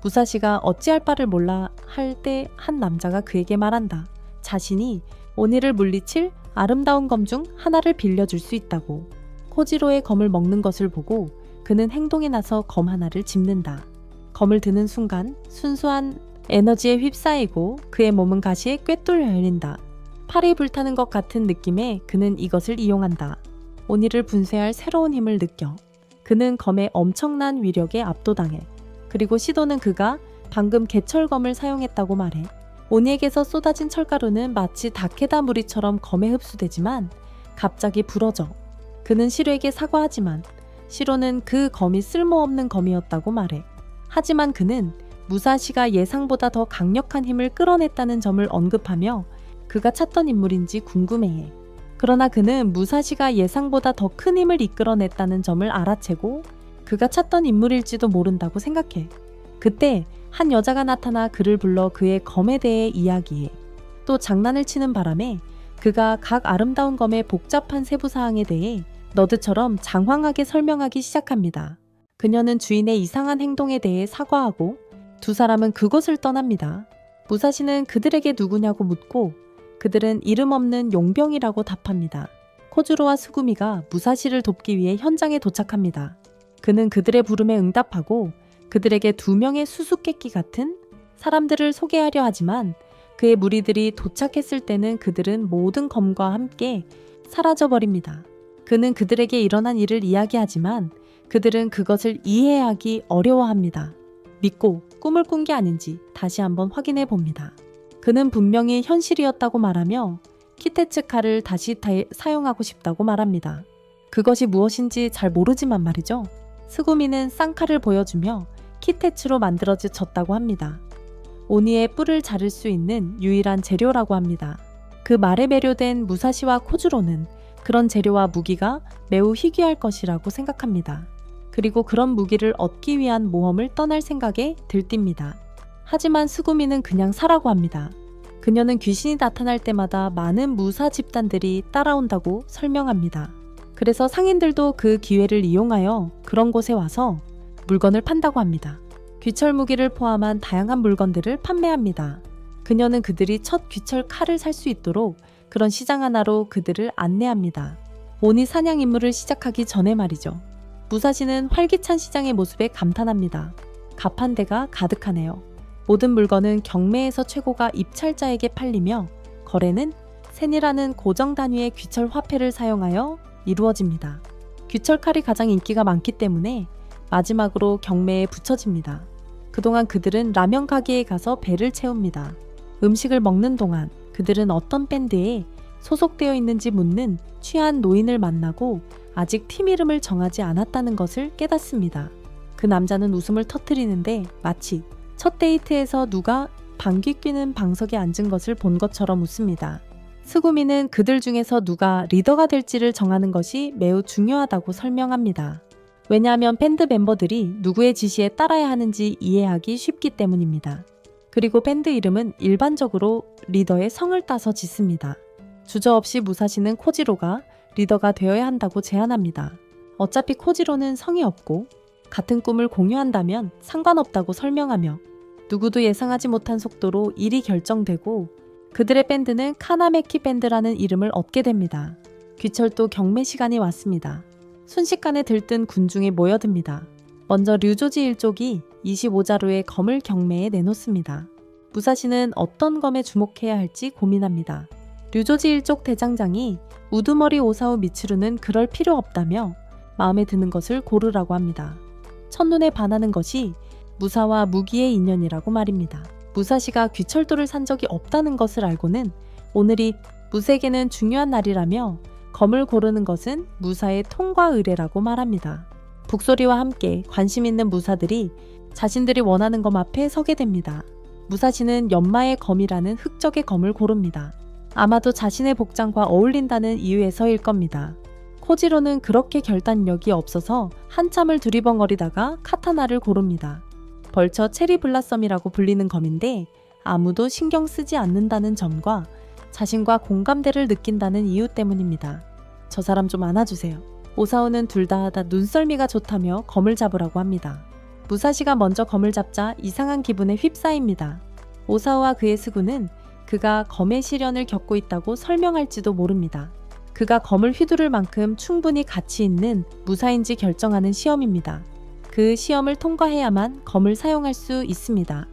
무사시가 어찌할 바를 몰라 할 때 한 남자가 그에게 말한다. 자신이 오니를 물리칠 아름다운 검 중 하나를 빌려줄 수 있다고. 코지로의 검을 먹는 것을 보고 그는 행동에 나서 검 하나를 집는다. 검을 드는 순간 순수한 에너지에 휩싸이고 그의 몸은 가시에 꿰뚫려 열린다. 팔이 불타는 것 같은 느낌에 그는 이것을 이용한다. 오니를 분쇄할 새로운 힘을 느껴. 그는 검의 엄청난 위력에 압도당해. 그리고 시도는 그가 방금 개철검을 사용했다고 말해. 오니에게서 쏟아진 철가루는 마치 다케다 무리처럼 검에 흡수되지만 갑자기 부러져. 그는 시로에게 사과하지만 시로는 그 검이 쓸모없는 검이었다고 말해. 하지만 그는 무사시가 예상보다 더 강력한 힘을 끌어냈다는 점을 언급하며 그가 찾던 인물인지 궁금해해. 그러나 그는 무사시가 예상보다 더 큰 힘을 이끌어냈다는 점을 알아채고 그가 찾던 인물일지도 모른다고 생각해. 그때 한 여자가 나타나 그를 불러 그의 검에 대해 이야기해. 또 장난을 치는 바람에 그가 각 아름다운 검의 복잡한 세부사항에 대해 너드처럼 장황하게 설명하기 시작합니다. 그녀는 주인의 이상한 행동에 대해 사과하고 두 사람은 그곳을 떠납니다. 무사시는 그들에게 누구냐고 묻고 그들은 이름 없는 용병이라고 답합니다. 코주로와 스구미가 무사시를 돕기 위해 현장에 도착합니다. 그는 그들의 부름에 응답하고 그들에게 2명의 수수께끼 같은 사람들을 소개하려 하지만 그의 무리들이 도착했을 때는 그들은 모든 검과 함께 사라져버립니다. 그는 그들에게 일어난 일을 이야기하지만 그들은 그것을 이해하기 어려워합니다. 믿고 꿈을 꾼 게 아닌지 다시 한번 확인해 봅니다. 그는 분명히 현실이었다고 말하며 키테츠 칼을 다시 사용하고 싶다고 말합니다. 그것이 무엇인지 잘 모르지만 말이죠. 스구미는 쌍칼을 보여주며 키테츠로 만들어졌다고 합니다. 오니의 뿔을 자를 수 있는 유일한 재료라고 합니다. 그 말에 매료된 무사시와 코주로는 그런 재료와 무기가 매우 희귀할 것이라고 생각합니다. 그리고 그런 무기를 얻기 위한 모험을 떠날 생각에 들뜁니다. 하지만 스구미는 그냥 사라고 합니다. 그녀는 귀신이 나타날 때마다 많은 무사 집단들이 따라온다고 설명합니다. 그래서 상인들도 그 기회를 이용하여 그런 곳에 와서 물건을 판다고 합니다. 귀철 무기를 포함한 다양한 물건들을 판매합니다. 그녀는 그들이 첫 귀철 칼을 살 수 있도록 그런 시장 하나로 그들을 안내합니다. 오니 사냥 임무를 시작하기 전에 말이죠. 무사시는 활기찬 시장의 모습에 감탄합니다. 가판대가 가득하네요. 모든 물건은 경매에서 최고가 입찰자에게 팔리며 거래는 센이라는 고정 단위의 귀철 화폐를 사용하여 이루어집니다. 귀철 칼이 가장 인기가 많기 때문에 마지막으로 경매에 붙여집니다. 그동안 그들은 라면 가게에 가서 배를 채웁니다. 음식을 먹는 동안 그들은 어떤 밴드에 소속되어 있는지 묻는 취한 노인을 만나고 아직 팀 이름을 정하지 않았다는 것을 깨닫습니다. 그 남자는 웃음을 터뜨리는데 마치 첫 데이트에서 누가 방귀 뀌는 방석에 앉은 것을 본 것처럼 웃습니다. 스구미는 그들 중에서 누가 리더가 될지를 정하는 것이 매우 중요하다고 설명합니다. 왜냐하면 밴드 멤버들이 누구의 지시에 따라야 하는지 이해하기 쉽기 때문입니다. 그리고 밴드 이름은 일반적으로 리더의 성을 따서 짓습니다. 주저없이 무사시는 코지로가 리더가 되어야 한다고 제안합니다. 어차피 코지로는 성이 없고 같은 꿈을 공유한다면 상관없다고 설명하며 누구도 예상하지 못한 속도로 일이 결정되고 그들의 밴드는 카나메키 밴드라는 이름을 얻게 됩니다. 귀철도 경매 시간이 왔습니다. 순식간에 들뜬 군중이 모여듭니다. 먼저 류조지 일족이 25자루의 검을 경매에 내놓습니다. 무사시는 어떤 검에 주목해야 할지 고민합니다. 류조지 일족 대장장이 우두머리 오사우 미츠루는 그럴 필요 없다며 마음에 드는 것을 고르라고 합니다. 첫눈에 반하는 것이 무사와 무기의 인연이라고 말입니다. 무사시가 귀철도를 산 적이 없다는 것을 알고는 오늘이 무세에게는 중요한 날이라며 검을 고르는 것은 무사의 통과 의례라고 말합니다. 북소리와 함께 관심 있는 무사들이 자신들이 원하는 검 앞에 서게 됩니다. 무사시는 연마의 검이라는 흑적의 검을 고릅니다. 아마도 자신의 복장과 어울린다는 이유에서일 겁니다. 코지로는 그렇게 결단력이 없어서 한참을 두리번거리다가 카타나를 고릅니다. 벌처 체리 블라썸이라고 불리는 검인데 아무도 신경 쓰지 않는다는 점과 자신과 공감대를 느낀다는 이유 때문입니다. 저 사람 좀 안아주세요. 오사오는 둘 다 눈썰미가 좋다며 검을 잡으라고 합니다. 무사시가 먼저 검을 잡자 이상한 기분에 휩싸입니다. 오사오와 그의 스구는 그가 검의 시련을 겪고 있다고 설명할지도 모릅니다. 그가 검을 휘두를 만큼 충분히 가치 있는 무사인지 결정하는 시험입니다. 그 시험을 통과해야만 검을 사용할 수 있습니다.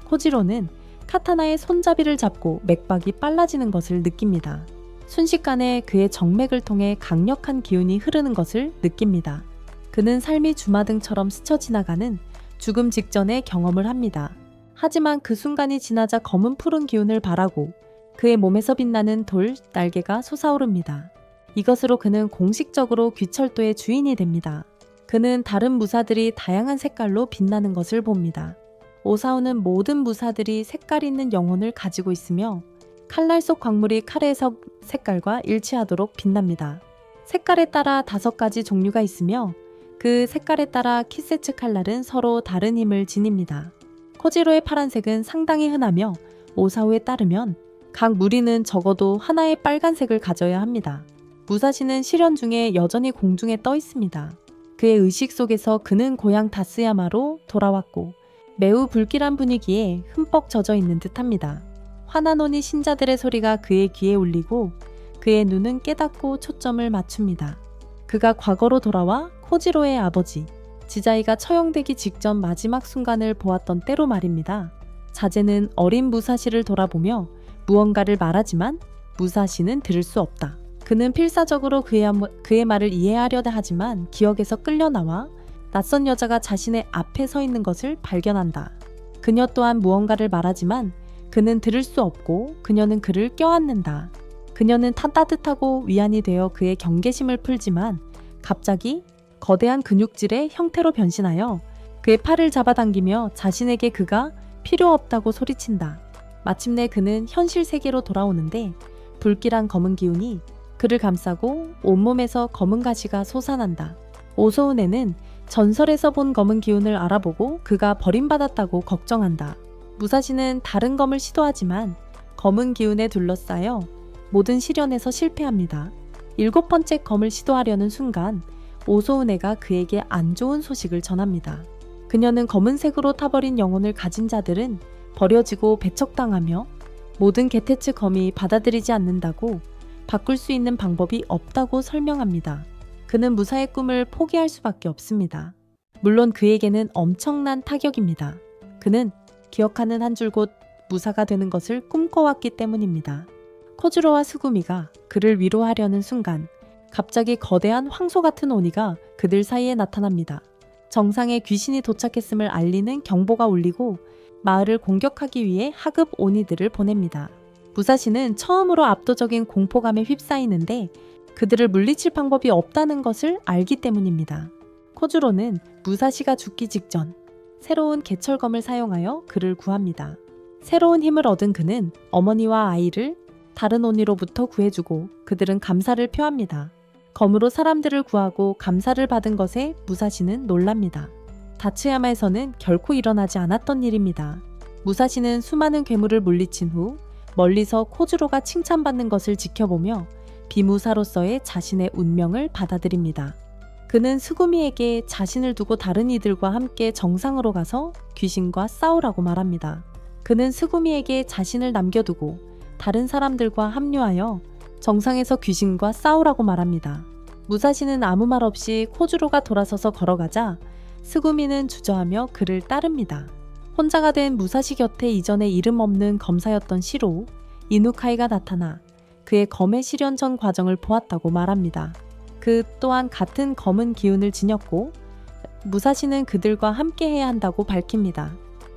코지로는 카타나의 손잡이를 잡고 맥박이 빨라지는 것을 느낍니다. 순식간에 그의 정맥을 통해 강력한 기운이 흐르는 것을 느낍니다. 그는 삶이 주마등처럼 스쳐 지나가는 죽음 직전의 경험을 합니다. 하지만 그 순간이 지나자 검은 푸른 기운을 발하고 그의 몸에서 빛나는 돌, 날개가 솟아오릅니다. 이것으로 그는 공식적으로 귀철도의 주인이 됩니다. 그는 다른 무사들이 다양한 색깔로 빛나는 것을 봅니다. 오사오는 모든 무사들이 색깔 있는 영혼을 가지고 있으며 칼날 속 광물이 칼에서 색깔과 일치하도록 빛납니다. 색깔에 따라 5가지 종류가 있으며 그 색깔에 따라 키세츠 칼날은 서로 다른 힘을 지닙니다. 코지로의 파란색은 상당히 흔하며 오사오에 따르면 각 무리는 적어도 하나의 빨간색을 가져야 합니다. 무사시는 시련 중에 여전히 공중에 떠 있습니다. 그의 의식 속에서 그는 고향 다스야마로 돌아왔고 매우 불길한 분위기에 흠뻑 젖어 있는 듯합니다. 화나노니 신자들의 소리가 그의 귀에 울리고 그의 눈은 깨닫고 초점을 맞춥니다. 그가 과거로 돌아와 코지로의 아버지 지자이가 처형되기 직전 마지막 순간을 보았던 때로 말입니다. 자제는 어린 무사시를 돌아보며 무언가를 말하지만 무사시는 들을 수 없다. 그는 필사적으로 그의 말을 이해하려다 하지만 기억에서 끌려나와 낯선 여자가 자신의 앞에 서 있는 것을 발견한다. 그녀 또한 무언가를 말하지만 그는 들을 수 없고 그녀는 그를 껴안는다. 그녀는 따뜻하고 위안이 되어 그의 경계심을 풀지만 갑자기 거대한 근육질의 형태로 변신하여 그의 팔을 잡아당기며 자신에게 그가 필요 없다고 소리친다. 마침내 그는 현실 세계로 돌아오는데 불길한 검은 기운이 그를 감싸고 온몸에서 검은 가시가 솟아난다. 오소은에는 전설에서 본 검은 기운을 알아보고 그가 버림받았다고 걱정한다. 무사시는 다른 검을 시도하지만 검은 기운에 둘러싸여 모든 시련에서 실패합니다. 7번째 검을 시도하려는 순간 오소은에가 그에게 안 좋은 소식을 전합니다. 그녀는 검은색으로 타버린 영혼을 가진 자들은 버려지고 배척당하며 모든 게테츠 검이 받아들이지 않는다고 바꿀 수 있는 방법이 없다고 설명합니다. 그는 무사의 꿈을 포기할 수밖에 없습니다. 물론 그에게는 엄청난 타격입니다. 그는 기억하는 한 줄곧 무사가 되는 것을 꿈꿔왔기 때문입니다. 코주로와 스구미가 그를 위로하려는 순간 갑자기 거대한 황소 같은 오니가 그들 사이에 나타납니다. 정상에 귀신이 도착했음을 알리는 경보가 울리고 마을을 공격하기 위해 하급 오니들을 보냅니다. 무사시는 처음으로 압도적인 공포감에 휩싸이는데 그들을 물리칠 방법이 없다는 것을 알기 때문입니다. 코주로는 무사시가 죽기 직전 새로운 개철검을 사용하여 그를 구합니다. 새로운 힘을 얻은 그는 어머니와 아이를 다른 오니로부터 구해주고 그들은 감사를 표합니다. 검으로 사람들을 구하고 감사를 받은 것에 무사시는 놀랍니다. 다츠야마에서는 결코 일어나지 않았던 일입니다. 무사시는 수많은 괴물을 물리친 후 멀리서 코주로가 칭찬받는 것을 지켜보며 비무사로서의 자신의 운명을 받아들입니다. 그는 스구미에게 자신을 두고 다른 이들과 함께 정상으로 가서 귀신과 싸우라고 말합니다. 그는 스구미에게 자신을 남겨두고 다른 사람들과 합류하여 정상에서 귀신과 싸우라고 말합니다. 무사시는 아무 말 없이 코주로가 돌아서서 걸어가자 스구미는 주저하며 그를 따릅니다. 혼자가 된 무사시 곁에 이전에 이름 없는 검사였던 시로 이누카이가 나타나 그의 검의 실현 전 과정을 보았다고 말합니다. 그 또한 같은 검은 기운을 지녔고 무사시는 그들과 함께해야 한다고 밝힙니다.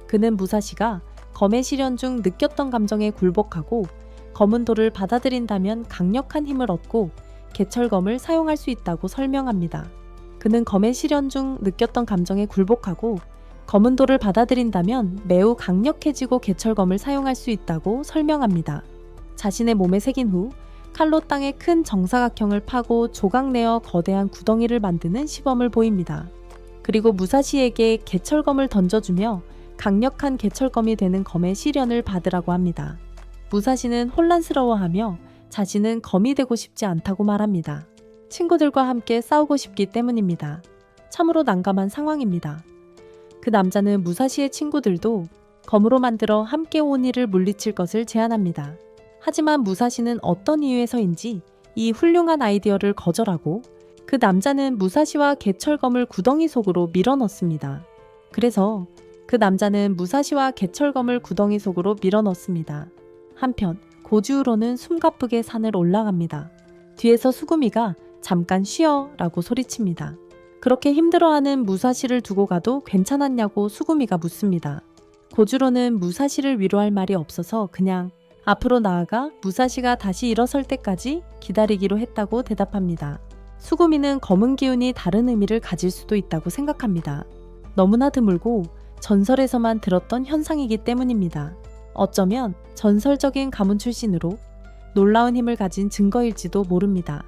그는 무사시가 검의 실현 중 느꼈던 감정에 굴복하고 검은 돌을 받아들인다면 강력한 힘을 얻고 개철검을 사용할 수 있다고 설명합니다. 그는 검의 실현 중 느꼈던 감정에 굴복하고 검은 돌을 받아들인다면 매우 강력해지고 개철검을 사용할 수 있다고 설명합니다. 자신의 몸에 새긴 후 칼로 땅에 큰 정사각형을 파고 조각내어 거대한 구덩이를 만드는 시범을 보입니다. 그리고 무사시에게 개철검을 던져주며 강력한 개철검이 되는 검의 시련을 받으라고 합니다. 무사시는 혼란스러워하며 자신은 검이 되고 싶지 않다고 말합니다. 친구들과 함께 싸우고 싶기 때문입니다. 참으로 난감한 상황입니다. 그 남자는 무사시의 친구들도 검으로 만들어 함께 오니를 물리칠 것을 제안합니다. 하지만 무사시는 어떤 이유에서인지 이 훌륭한 아이디어를 거절하고 그 남자는 무사시와 개철검을 구덩이 속으로 밀어넣습니다. 그래서 그 남자는 무사시와 개철검을 구덩이 속으로 밀어넣습니다. 한편 고주우로는 숨가쁘게 산을 올라갑니다. 뒤에서 수구미가 잠깐 쉬어 라고 소리칩니다. 그렇게 힘들어하는 무사시를 두고 가도 괜찮았냐고 수구미가 묻습니다. 고주로는 무사시를 위로할 말이 없어서 그냥 앞으로 나아가 무사시가 다시 일어설 때까지 기다리기로 했다고 대답합니다. 수구미는 검은 기운이 다른 의미를 가질 수도 있다고 생각합니다. 너무나 드물고 전설에서만 들었던 현상이기 때문입니다. 어쩌면 전설적인 가문 출신으로 놀라운 힘을 가진 증거일지도 모릅니다.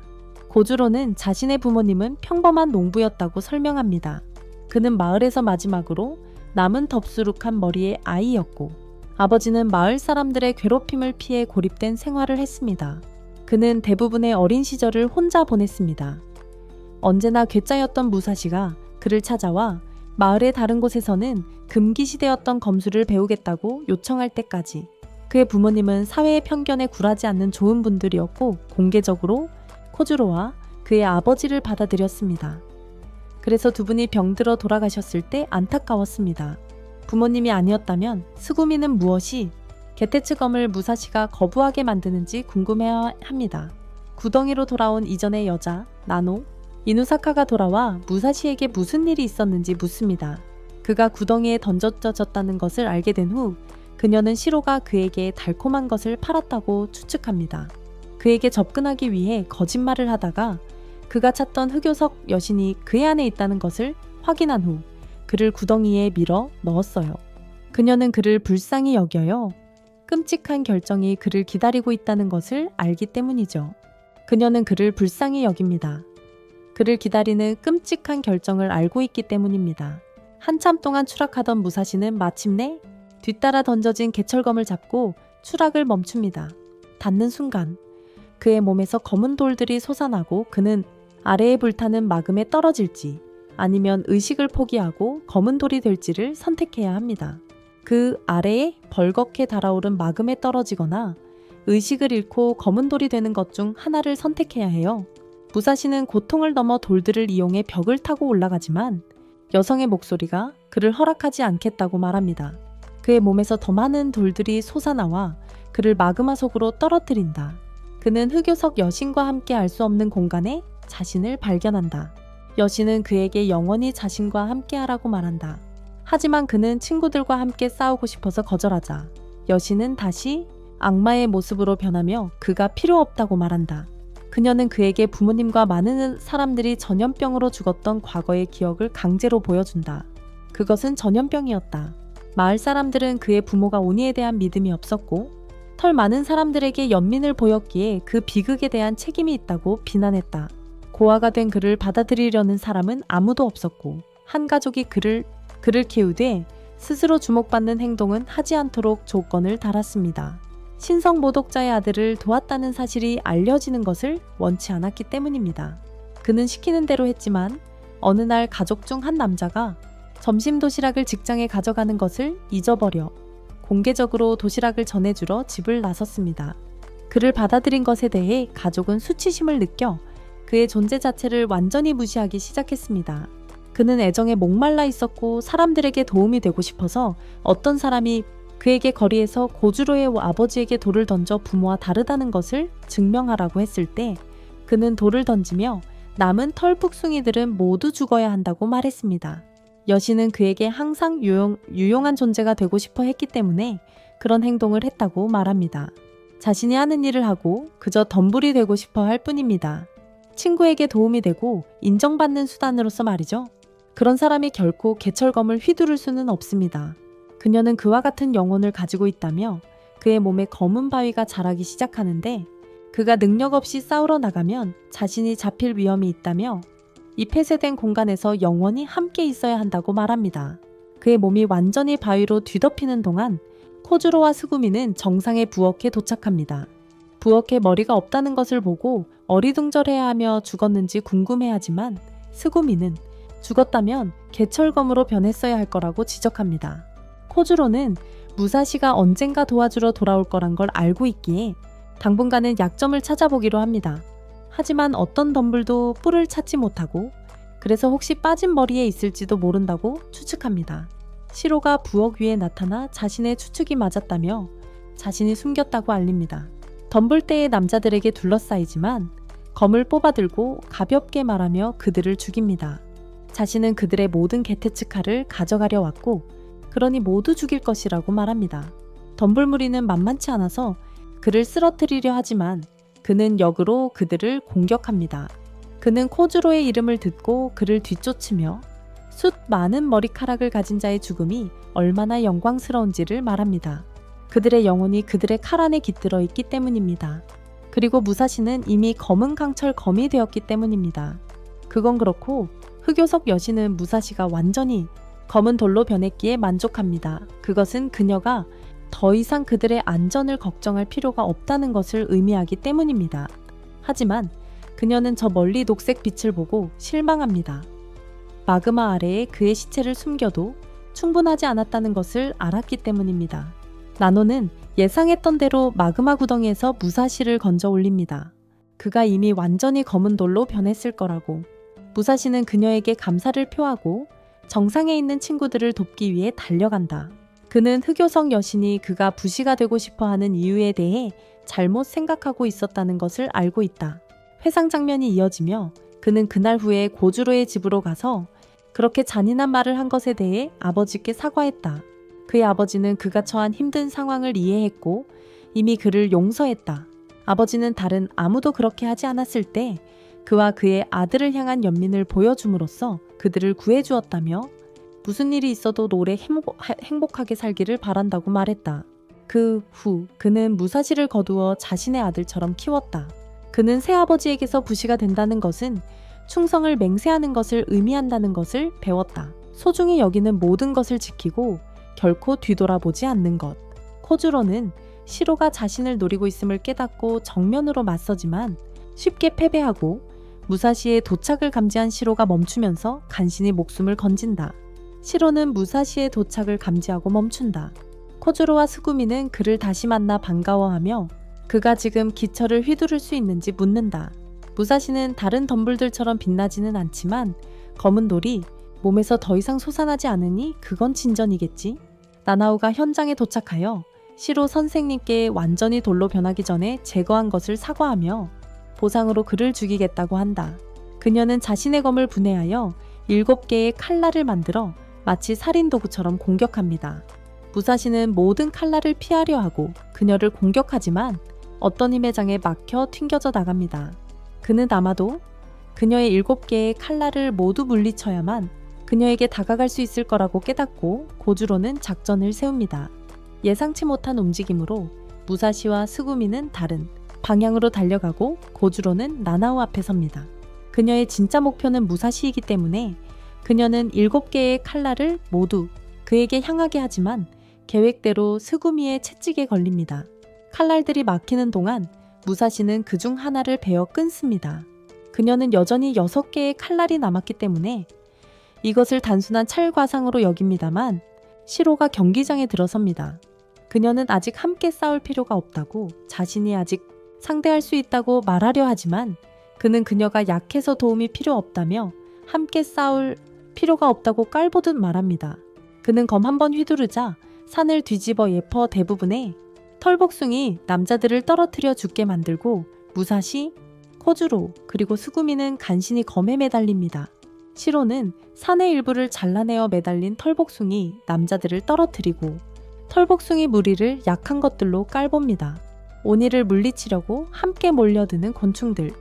고주로는 자신의 부모님은 평범한 농부였다고 설명합니다. 그는 마을에서 마지막으로 남은 덥수룩한 머리의 아이였고 아버지는 마을 사람들의 괴롭힘을 피해 고립된 생활을 했습니다. 그는 대부분의 어린 시절을 혼자 보냈습니다. 언제나 괴짜였던 무사시가 그를 찾아와 마을의 다른 곳에서는 금기시되었던 검술을 배우겠다고 요청할 때까지 그의 부모님은 사회의 편견에 굴하지 않는 좋은 분들이었고 공개적으로 코주로와 그의 아버지를 받아들였습니다. 그래서 두 분이 병들어 돌아가셨을 때 안타까웠습니다. 부모님이 아니었다면 스구미는 무엇이 게테츠검을 무사시가 거부하게 만드는지 궁금해합니다. 구덩이로 돌아온 이전의 여자 나노 이누사카가 돌아와 무사시에게 무슨 일이 있었는지 묻습니다. 그가 구덩이에 던져졌다는 것을 알게 된 후 그녀는 시로가 그에게 달콤한 것을 팔았다고 추측합니다. 그에게 접근하기 위해 거짓말을 하다가 그가 찾던 흑요석 여신이 그의 안에 있다는 것을 확인한 후 그를 구덩이에 밀어 넣었어요. 그녀는 그를 불쌍히 여겨요. 끔찍한 결정이 그를 기다리고 있다는 것을 알기 때문이죠. 그녀는 그를 불쌍히 여깁니다. 그를 기다리는 끔찍한 결정을 알고 있기 때문입니다. 한참 동안 추락하던 무사시는 마침내 뒤따라 던져진 개철검을 잡고 추락을 멈춥니다. 닿는 순간 그의 몸에서 검은 돌들이 솟아나고 그는 아래에 불타는 마금에 떨어질지 아니면 의식을 포기하고 검은 돌이 될지를 선택해야 합니다. 그 아래에 벌겋게 달아오른 마금에 떨어지거나 의식을 잃고 검은 돌이 되는 것 중 하나를 선택해야 해요. 무사시는 고통을 넘어 돌들을 이용해 벽을 타고 올라가지만 여성의 목소리가 그를 허락하지 않겠다고 말합니다. 그의 몸에서 더 많은 돌들이 솟아나와 그를 마그마 속으로 떨어뜨린다. 그는 흑요석 여신과 함께 알 수 없는 공간에 자신을 발견한다. 여신은 그에게 영원히 자신과 함께하라고 말한다. 하지만 그는 친구들과 함께 싸우고 싶어서 거절하자 여신은 다시 악마의 모습으로 변하며 그가 필요 없다고 말한다. 그녀는 그에게 부모님과 많은 사람들이 전염병으로 죽었던 과거의 기억을 강제로 보여준다. 그것은 전염병이었다. 마을 사람들은 그의 부모가 오니에 대한 믿음이 없었고 털 많은 사람들에게 연민을 보였기에 그 비극에 대한 책임이 있다고 비난했다. 고아가 된 그를 받아들이려는 사람은 아무도 없었고 한 가족이 그를 키우되 스스로 주목받는 행동은 하지 않도록 조건을 달았습니다. 신성 모독자의 아들을 도왔다는 사실이 알려지는 것을 원치 않았기 때문입니다. 그는 시키는 대로 했지만 어느 날 가족 중 한 남자가 점심 도시락을 직장에 가져가는 것을 잊어버려 공개적으로 도시락을 전해주러 집을 나섰습니다. 그를 받아들인 것에 대해 가족은 수치심을 느껴 그의 존재 자체를 완전히 무시하기 시작했습니다. 그는 애정에 목말라 있었고 사람들에게 도움이 되고 싶어서 어떤 사람이 그에게 거리에서 고주로의 아버지에게 돌을 던져 부모와 다르다는 것을 증명하라고 했을 때 그는 돌을 던지며 남은 털북숭이들은 모두 죽어야 한다고 말했습니다. 여신은 그에게 항상 유용한 존재가 되고 싶어 했기 때문에 그런 행동을 했다고 말합니다. 자신이 하는 일을 하고 그저 덤불이 되고 싶어 할 뿐입니다. 친구에게 도움이 되고 인정받는 수단으로서 말이죠. 그런 사람이 결코 개철검을 휘두를 수는 없습니다. 그녀는 그와 같은 영혼을 가지고 있다며 그의 몸에 검은 바위가 자라기 시작하는데 그가 능력 없이 싸우러 나가면 자신이 잡힐 위험이 있다며 이 폐쇄된 공간에서 영원히 함께 있어야 한다고 말합니다. 그의 몸이 완전히 바위로 뒤덮이는 동안 코주로와 스구미는 정상의 부엌에 도착합니다. 부엌에 머리가 없다는 것을 보고 어리둥절해하며 죽었는지 궁금해하지만 스구미는 죽었다면 개철검으로 변했어야 할 거라고 지적합니다. 코주로는 무사시가 언젠가 도와주러 돌아올 거란 걸 알고 있기에 당분간은 약점을 찾아보기로 합니다. 하지만 어떤 덤불도 뿔을 찾지 못하고 그래서 혹시 빠진 머리에 있을지도 모른다고 추측합니다. 시로가 부엌 위에 나타나 자신의 추측이 맞았다며 자신이 숨겼다고 알립니다. 덤불대의 남자들에게 둘러싸이지만 검을 뽑아들고 가볍게 말하며 그들을 죽입니다. 자신은 그들의 모든 게테츠카를 가져가려 왔고 그러니 모두 죽일 것이라고 말합니다. 덤불무리는 만만치 않아서 그를 쓰러뜨리려 하지만 그는 역으로 그들을 공격합니다. 그는 코주로의 이름을 듣고 그를 뒤쫓으며 숱 많은 머리카락을 가진 자의 죽음이 얼마나 영광스러운지를 말합니다. 그들의 영혼이 그들의 칼 안에 깃들어 있기 때문입니다. 그리고 무사시는 이미 검은 강철 검이 되었기 때문입니다. 그건 그렇고 흑요석 여신은 무사시가 완전히 검은 돌로 변했기에 만족합니다. 그것은 그녀가 더 이상 그들의 안전을 걱정할 필요가 없다는 것을 의미하기 때문입니다. 하지만 그녀는 저 멀리 녹색 빛을 보고 실망합니다. 마그마 아래에 그의 시체를 숨겨도 충분하지 않았다는 것을 알았기 때문입니다. 나노는 예상했던 대로 마그마 구덩이에서 무사시를 건져 올립니다. 그가 이미 완전히 검은 돌로 변했을 거라고. 무사시는 그녀에게 감사를 표하고 정상에 있는 친구들을 돕기 위해 달려간다. 그는 흑요석 여신이 그가 부시가 되고 싶어 하는 이유에 대해 잘못 생각하고 있었다는 것을 알고 있다. 회상 장면이 이어지며 그는 그날 후에 고주로의 집으로 가서 그렇게 잔인한 말을 한 것에 대해 아버지께 사과했다. 그의 아버지는 그가 처한 힘든 상황을 이해했고 이미 그를 용서했다. 아버지는 다른 아무도 그렇게 하지 않았을 때 그와 그의 아들을 향한 연민을 보여줌으로써 그들을 구해주었다며 무슨 일이 있어도 오래 행복하게 살기를 바란다고 말했다. 그 후 그는 무사시를 거두어 자신의 아들처럼 키웠다. 그는 새아버지에게서 부시가 된다는 것은 충성을 맹세하는 것을 의미한다는 것을 배웠다. 소중히 여기는 모든 것을 지키고 결코 뒤돌아보지 않는 것. 코주로는 시로가 자신을 노리고 있음을 깨닫고 정면으로 맞서지만 쉽게 패배하고 무사시의 도착을 감지한 시로가 멈추면서 간신히 목숨을 건진다. 시로는 무사시의 도착을 감지하고 멈춘다. 코주로와 스구미는 그를 다시 만나 반가워하며 그가 지금 기철을 휘두를 수 있는지 묻는다. 무사시는 다른 덤불들처럼 빛나지는 않지만 검은 돌이 몸에서 더 이상 솟아나지 않으니 그건 진전이겠지. 나나우가 현장에 도착하여 시로 선생님께 완전히 돌로 변하기 전에 제거한 것을 사과하며 보상으로 그를 죽이겠다고 한다. 그녀는 자신의 검을 분해하여 7개의 칼날을 만들어 마치 살인도구처럼 공격합니다. 무사시는 모든 칼날을 피하려 하고 그녀를 공격하지만 어떤 힘의 장에 막혀 튕겨져 나갑니다. 그는 아마도 그녀의 7개의 칼날을 모두 물리쳐야만 그녀에게 다가갈 수 있을 거라고 깨닫고 고주로는 작전을 세웁니다. 예상치 못한 움직임으로 무사시와 스구미는 다른 방향으로 달려가고 고주로는 나나우 앞에 섭니다. 그녀의 진짜 목표는 무사시이기 때문에 그녀는 7개의 칼날을 모두 그에게 향하게 하지만 계획대로 스구미의 채찍에 걸립니다. 칼날들이 막히는 동안 무사시는 그중 하나를 베어 끊습니다. 그녀는 여전히 6개의 칼날이 남았기 때문에 이것을 단순한 찰과상으로 여깁니다만 시로가 경기장에 들어섭니다. 그녀는 아직 함께 싸울 필요가 없다고 자신이 아직 상대할 수 있다고 말하려 하지만 그는 그녀가 약해서 도움이 필요 없다며 함께 싸울 필요가 없다고 깔보듯 말합니다. 그는 검 한 번 휘두르자 산을 뒤집어 예퍼 대부분의 털복숭이 남자들을 떨어뜨려 죽게 만들고 무사시, 코주로 그리고 스구미는 간신히 검에 매달립니다. 시로는 산의 일부를 잘라내어 매달린 털복숭이 남자들을 떨어뜨리고 털복숭이 무리를 약한 것들로 깔봅니다. 오니를 물리치려고 함께 몰려드는 곤충들.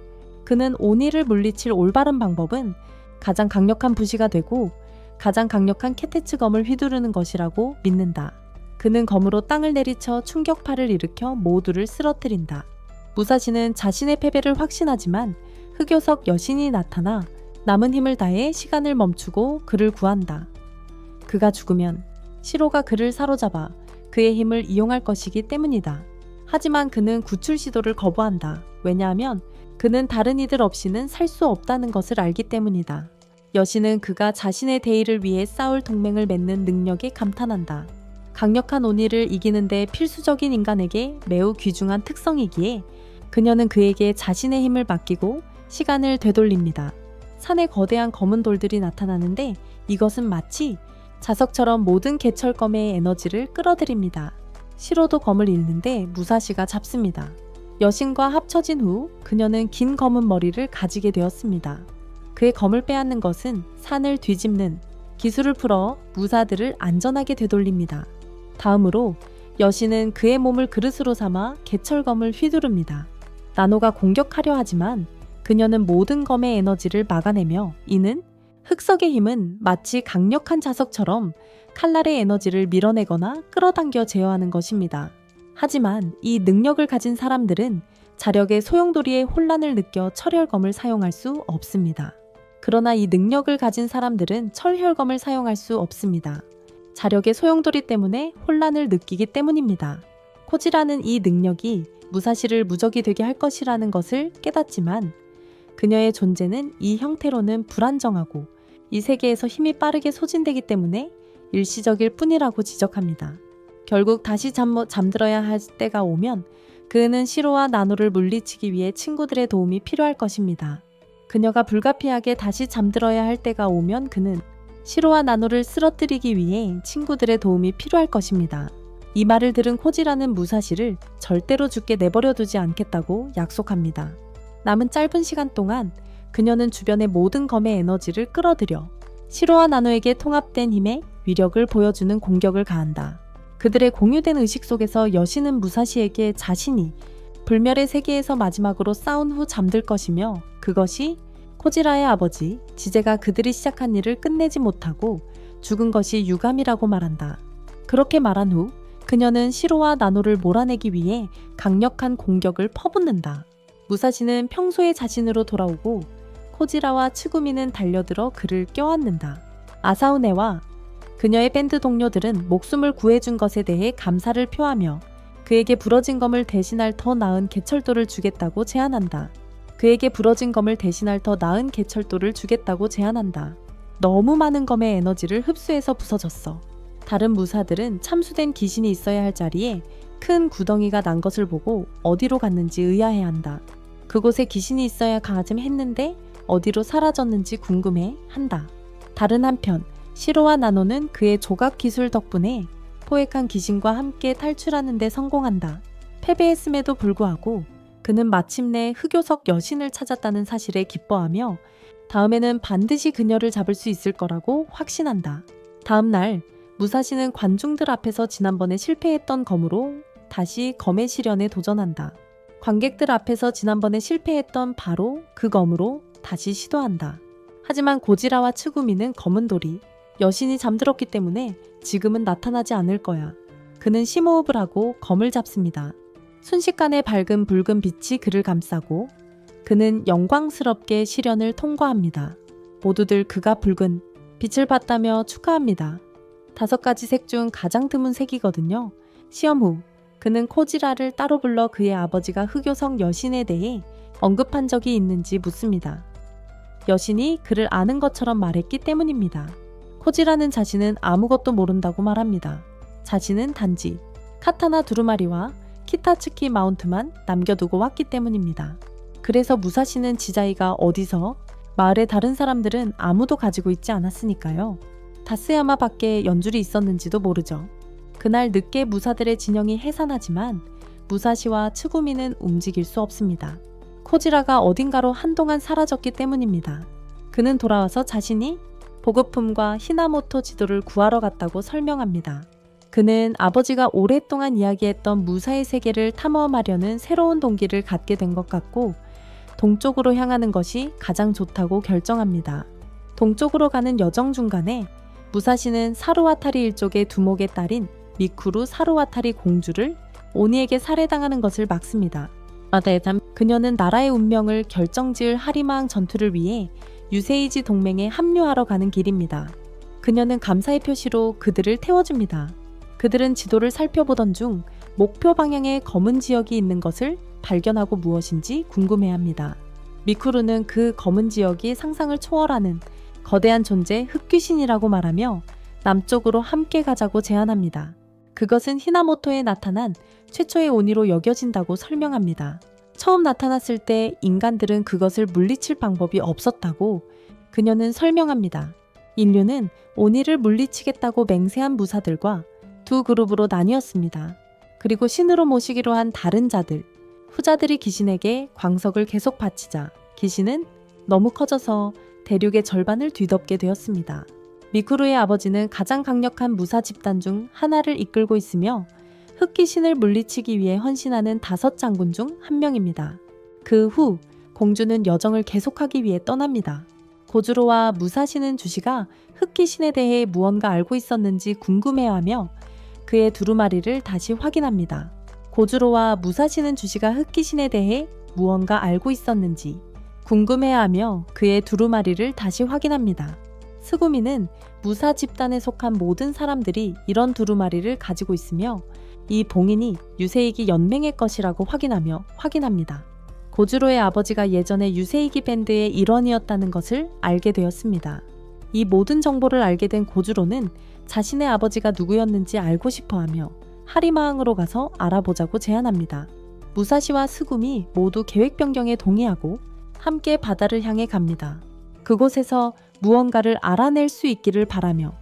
그는 오니를 물리칠 올바른 방법은 가장 강력한 부시가 되고 가장 강력한 캐테츠 검을 휘두르는 것이라고 믿는다. 그는 검으로 땅을 내리쳐 충격파를 일으켜 모두를 쓰러뜨린다. 무사시는 자신의 패배를 확신하지만 흑요석 여신이 나타나 남은 힘을 다해 시간을 멈추고 그를 구한다. 그가 죽으면 시로가 그를 사로잡아 그의 힘을 이용할 것이기 때문이다. 하지만 그는 구출 시도를 거부한다. 왜냐하면 그는 다른 이들 없이는 살 수 없다는 것을 알기 때문이다. 여신은 그가 자신의 대의를 위해 싸울 동맹을 맺는 능력에 감탄한다. 강력한 오니를 이기는데 필수적인 인간에게 매우 귀중한 특성이기에 그녀는 그에게 자신의 힘을 맡기고 시간을 되돌립니다. 산에 거대한 검은 돌들이 나타나는데 이것은 마치 자석처럼 모든 개철검의 에너지를 끌어들입니다. 시로도 검을 잃는데 무사시가 잡습니다. 여신과 합쳐진 후 그녀는 긴 검은 머리를 가지게 되었습니다. 그의 검을 빼앗는 것은 산을 뒤집는 기술을 풀어 무사들을 안전하게 되돌립니다. 다음으로 여신은 그의 몸을 그릇으로 삼아 개철검을 휘두릅니다. 나노가 공격하려 하지만 그녀는 모든 검의 에너지를 막아내며 이는 흑석의 힘은 마치 강력한 자석처럼 칼날의 에너지를 밀어내거나 끌어당겨 제어하는 것입니다. 하지만 이 능력을 가진 사람들은 자력의 소용돌이의 혼란을 느껴 철혈검을 사용할 수 없습니다. 그러나 이 능력을 가진 사람들은 철혈검을 사용할 수 없습니다. 자력의 소용돌이 때문에 혼란을 느끼기 때문입니다. 코지라는 이 능력이 무사시를 무적이 되게 할 것이라는 것을 깨닫지만 그녀의 존재는 이 형태로는 불안정하고 이 세계에서 힘이 빠르게 소진되기 때문에 일시적일 뿐이라고 지적합니다. 결국 다시 잠들어야 할 때가 오면 그는 시로와 나노를 물리치기 위해 친구들의 도움이 필요할 것입니다. 그녀가 불가피하게 다시 잠들어야 할 때가 오면 그는 시로와 나노를 쓰러뜨리기 위해 친구들의 도움이 필요할 것입니다. 이 말을 들은 코지라는 무사시를 절대로 죽게 내버려 두지 않겠다고 약속합니다. 남은 짧은 시간 동안 그녀는 주변의 모든 검의 에너지를 끌어들여 시로와 나노에게 통합된 힘의 위력을 보여주는 공격을 가한다. 그들의 공유된 의식 속에서 여신은 무사시에게 자신이 불멸의 세계에서 마지막으로 싸운 후 잠들 것이며 그것이 코지라의 아버지 지제가 그들이 시작한 일을 끝내지 못하고 죽은 것이 유감이라고 말한다. 그렇게 말한 후 그녀는 시로와 나노를 몰아내기 위해 강력한 공격을 퍼붓는다. 무사시는 평소의 자신으로 돌아오고 코지라와 츠구미는 달려들어 그를 껴안는다. 아사우네와 그녀의 밴드 동료들은 목숨을 구해준 것에 대해 감사를 표하며 그에게 부러진 검을 대신할 더 나은 개철도를 주겠다고 제안한다. 너무 많은 검의 에너지를 흡수해서 부서졌어. 다른 무사들은 참수된 기신이 있어야 할 자리에 큰 구덩이가 난 것을 보고 어디로 갔는지 의아해한다. 그곳에 기신이 있어야 가쯤 했는데 어디로 사라졌는지 궁금해한다. 다른 한편 시로와 나노는 그의 조각 기술 덕분에 포획한 귀신과 함께 탈출하는 데 성공한다. 패배했음에도 불구하고 그는 마침내 흑요석 여신을 찾았다는 사실에 기뻐하며 다음에는 반드시 그녀를 잡을 수 있을 거라고 확신한다. 다음 날 무사시는 관중들 앞에서 지난번에 실패했던 검으로 다시 검의 시련에 도전한다. 관객들 앞에서 지난번에 실패했던 바로 그 검으로 다시 시도한다. 하지만 고지라와 츠구미는 검은 돌이 여신이 잠들었기 때문에 지금은 나타나지 않을 거야. 그는 심호흡을 하고 검을 잡습니다. 순식간에 밝은 붉은 빛이 그를 감싸고 그는 영광스럽게 시련을 통과합니다. 모두들 그가 붉은 빛을 봤다며 축하합니다. 5가지 색 중 가장 드문 색이거든요. 시험 후 그는 코지라를 따로 불러 그의 아버지가 흑요석 여신에 대해 언급한 적이 있는지 묻습니다. 여신이 그를 아는 것처럼 말했기 때문입니다. 코지라는 자신은 아무것도 모른다고 말합니다. 자신은 단지 카타나 두루마리와 키타츠키 마운트만 남겨두고 왔기 때문입니다. 그래서 무사시는 지자이가 어디서 마을의 다른 사람들은 아무도 가지고 있지 않았으니까요. 다스야마 밖에 연줄이 있었는지도 모르죠. 그날 늦게 무사들의 진영이 해산하지만 무사시와 츠구미는 움직일 수 없습니다. 코지라가 어딘가로 한동안 사라졌기 때문입니다. 그는 돌아와서 자신이 보급품과 히나모토 지도를 구하러 갔다고 설명합니다. 그는 아버지가 오랫동안 이야기했던 무사의 세계를 탐험하려는 새로운 동기를 갖게 된 것 같고 동쪽으로 향하는 것이 가장 좋다고 결정합니다. 동쪽으로 가는 여정 중간에 무사시는 사루와타리 일족의 두목의 딸인 미쿠루 사루와타리 공주를 오니에게 살해당하는 것을 막습니다. 그녀는 나라의 운명을 결정지을 하리마항 전투를 위해 유세이지 동맹에 합류하러 가는 길입니다. 그녀는 감사의 표시로 그들을 태워줍니다. 그들은 지도를 살펴보던 중 목표 방향에 검은 지역이 있는 것을 발견하고 무엇인지 궁금해합니다. 미쿠루는 그 검은 지역이 상상을 초월하는 거대한 존재 흑귀신이라고 말하며 남쪽으로 함께 가자고 제안합니다. 그것은 히나모토에 나타난 최초의 오니로 여겨진다고 설명합니다. 처음 나타났을 때 인간들은 그것을 물리칠 방법이 없었다고 그녀는 설명합니다. 인류는 오니를 물리치겠다고 맹세한 무사들과 두 그룹으로 나뉘었습니다. 그리고 신으로 모시기로 한 다른 자들, 후자들이 귀신에게 광석을 계속 바치자 귀신은 너무 커져서 대륙의 절반을 뒤덮게 되었습니다. 미쿠루의 아버지는 가장 강력한 무사 집단 중 하나를 이끌고 있으며 흑귀신을 물리치기 위해 헌신하는 5장군 중 한 명입니다. 그 후 공주는 여정을 계속하기 위해 떠납니다. 고주로와 무사시는 주시가 흑기신에 대해 무언가 알고 있었는지 궁금해하며 그의 두루마리를 다시 확인합니다. 고주로와 무사시는 주시가 흑기신에 대해 무언가 알고 있었는지 궁금해하며 그의 두루마리를 다시 확인합니다. 스구미는 무사 집단에 속한 모든 사람들이 이런 두루마리를 가지고 있으며 이 봉인이 유세이기 연맹의 것이라고 확인합니다. 고주로의 아버지가 예전에 유세이기 밴드의 일원이었다는 것을 알게 되었습니다. 이 모든 정보를 알게 된 고주로는 자신의 아버지가 누구였는지 알고 싶어하며 하리마항으로 가서 알아보자고 제안합니다. 무사시와 스구미 모두 계획 변경에 동의하고 함께 바다를 향해 갑니다. 그곳에서 무언가를 알아낼 수 있기를 바라며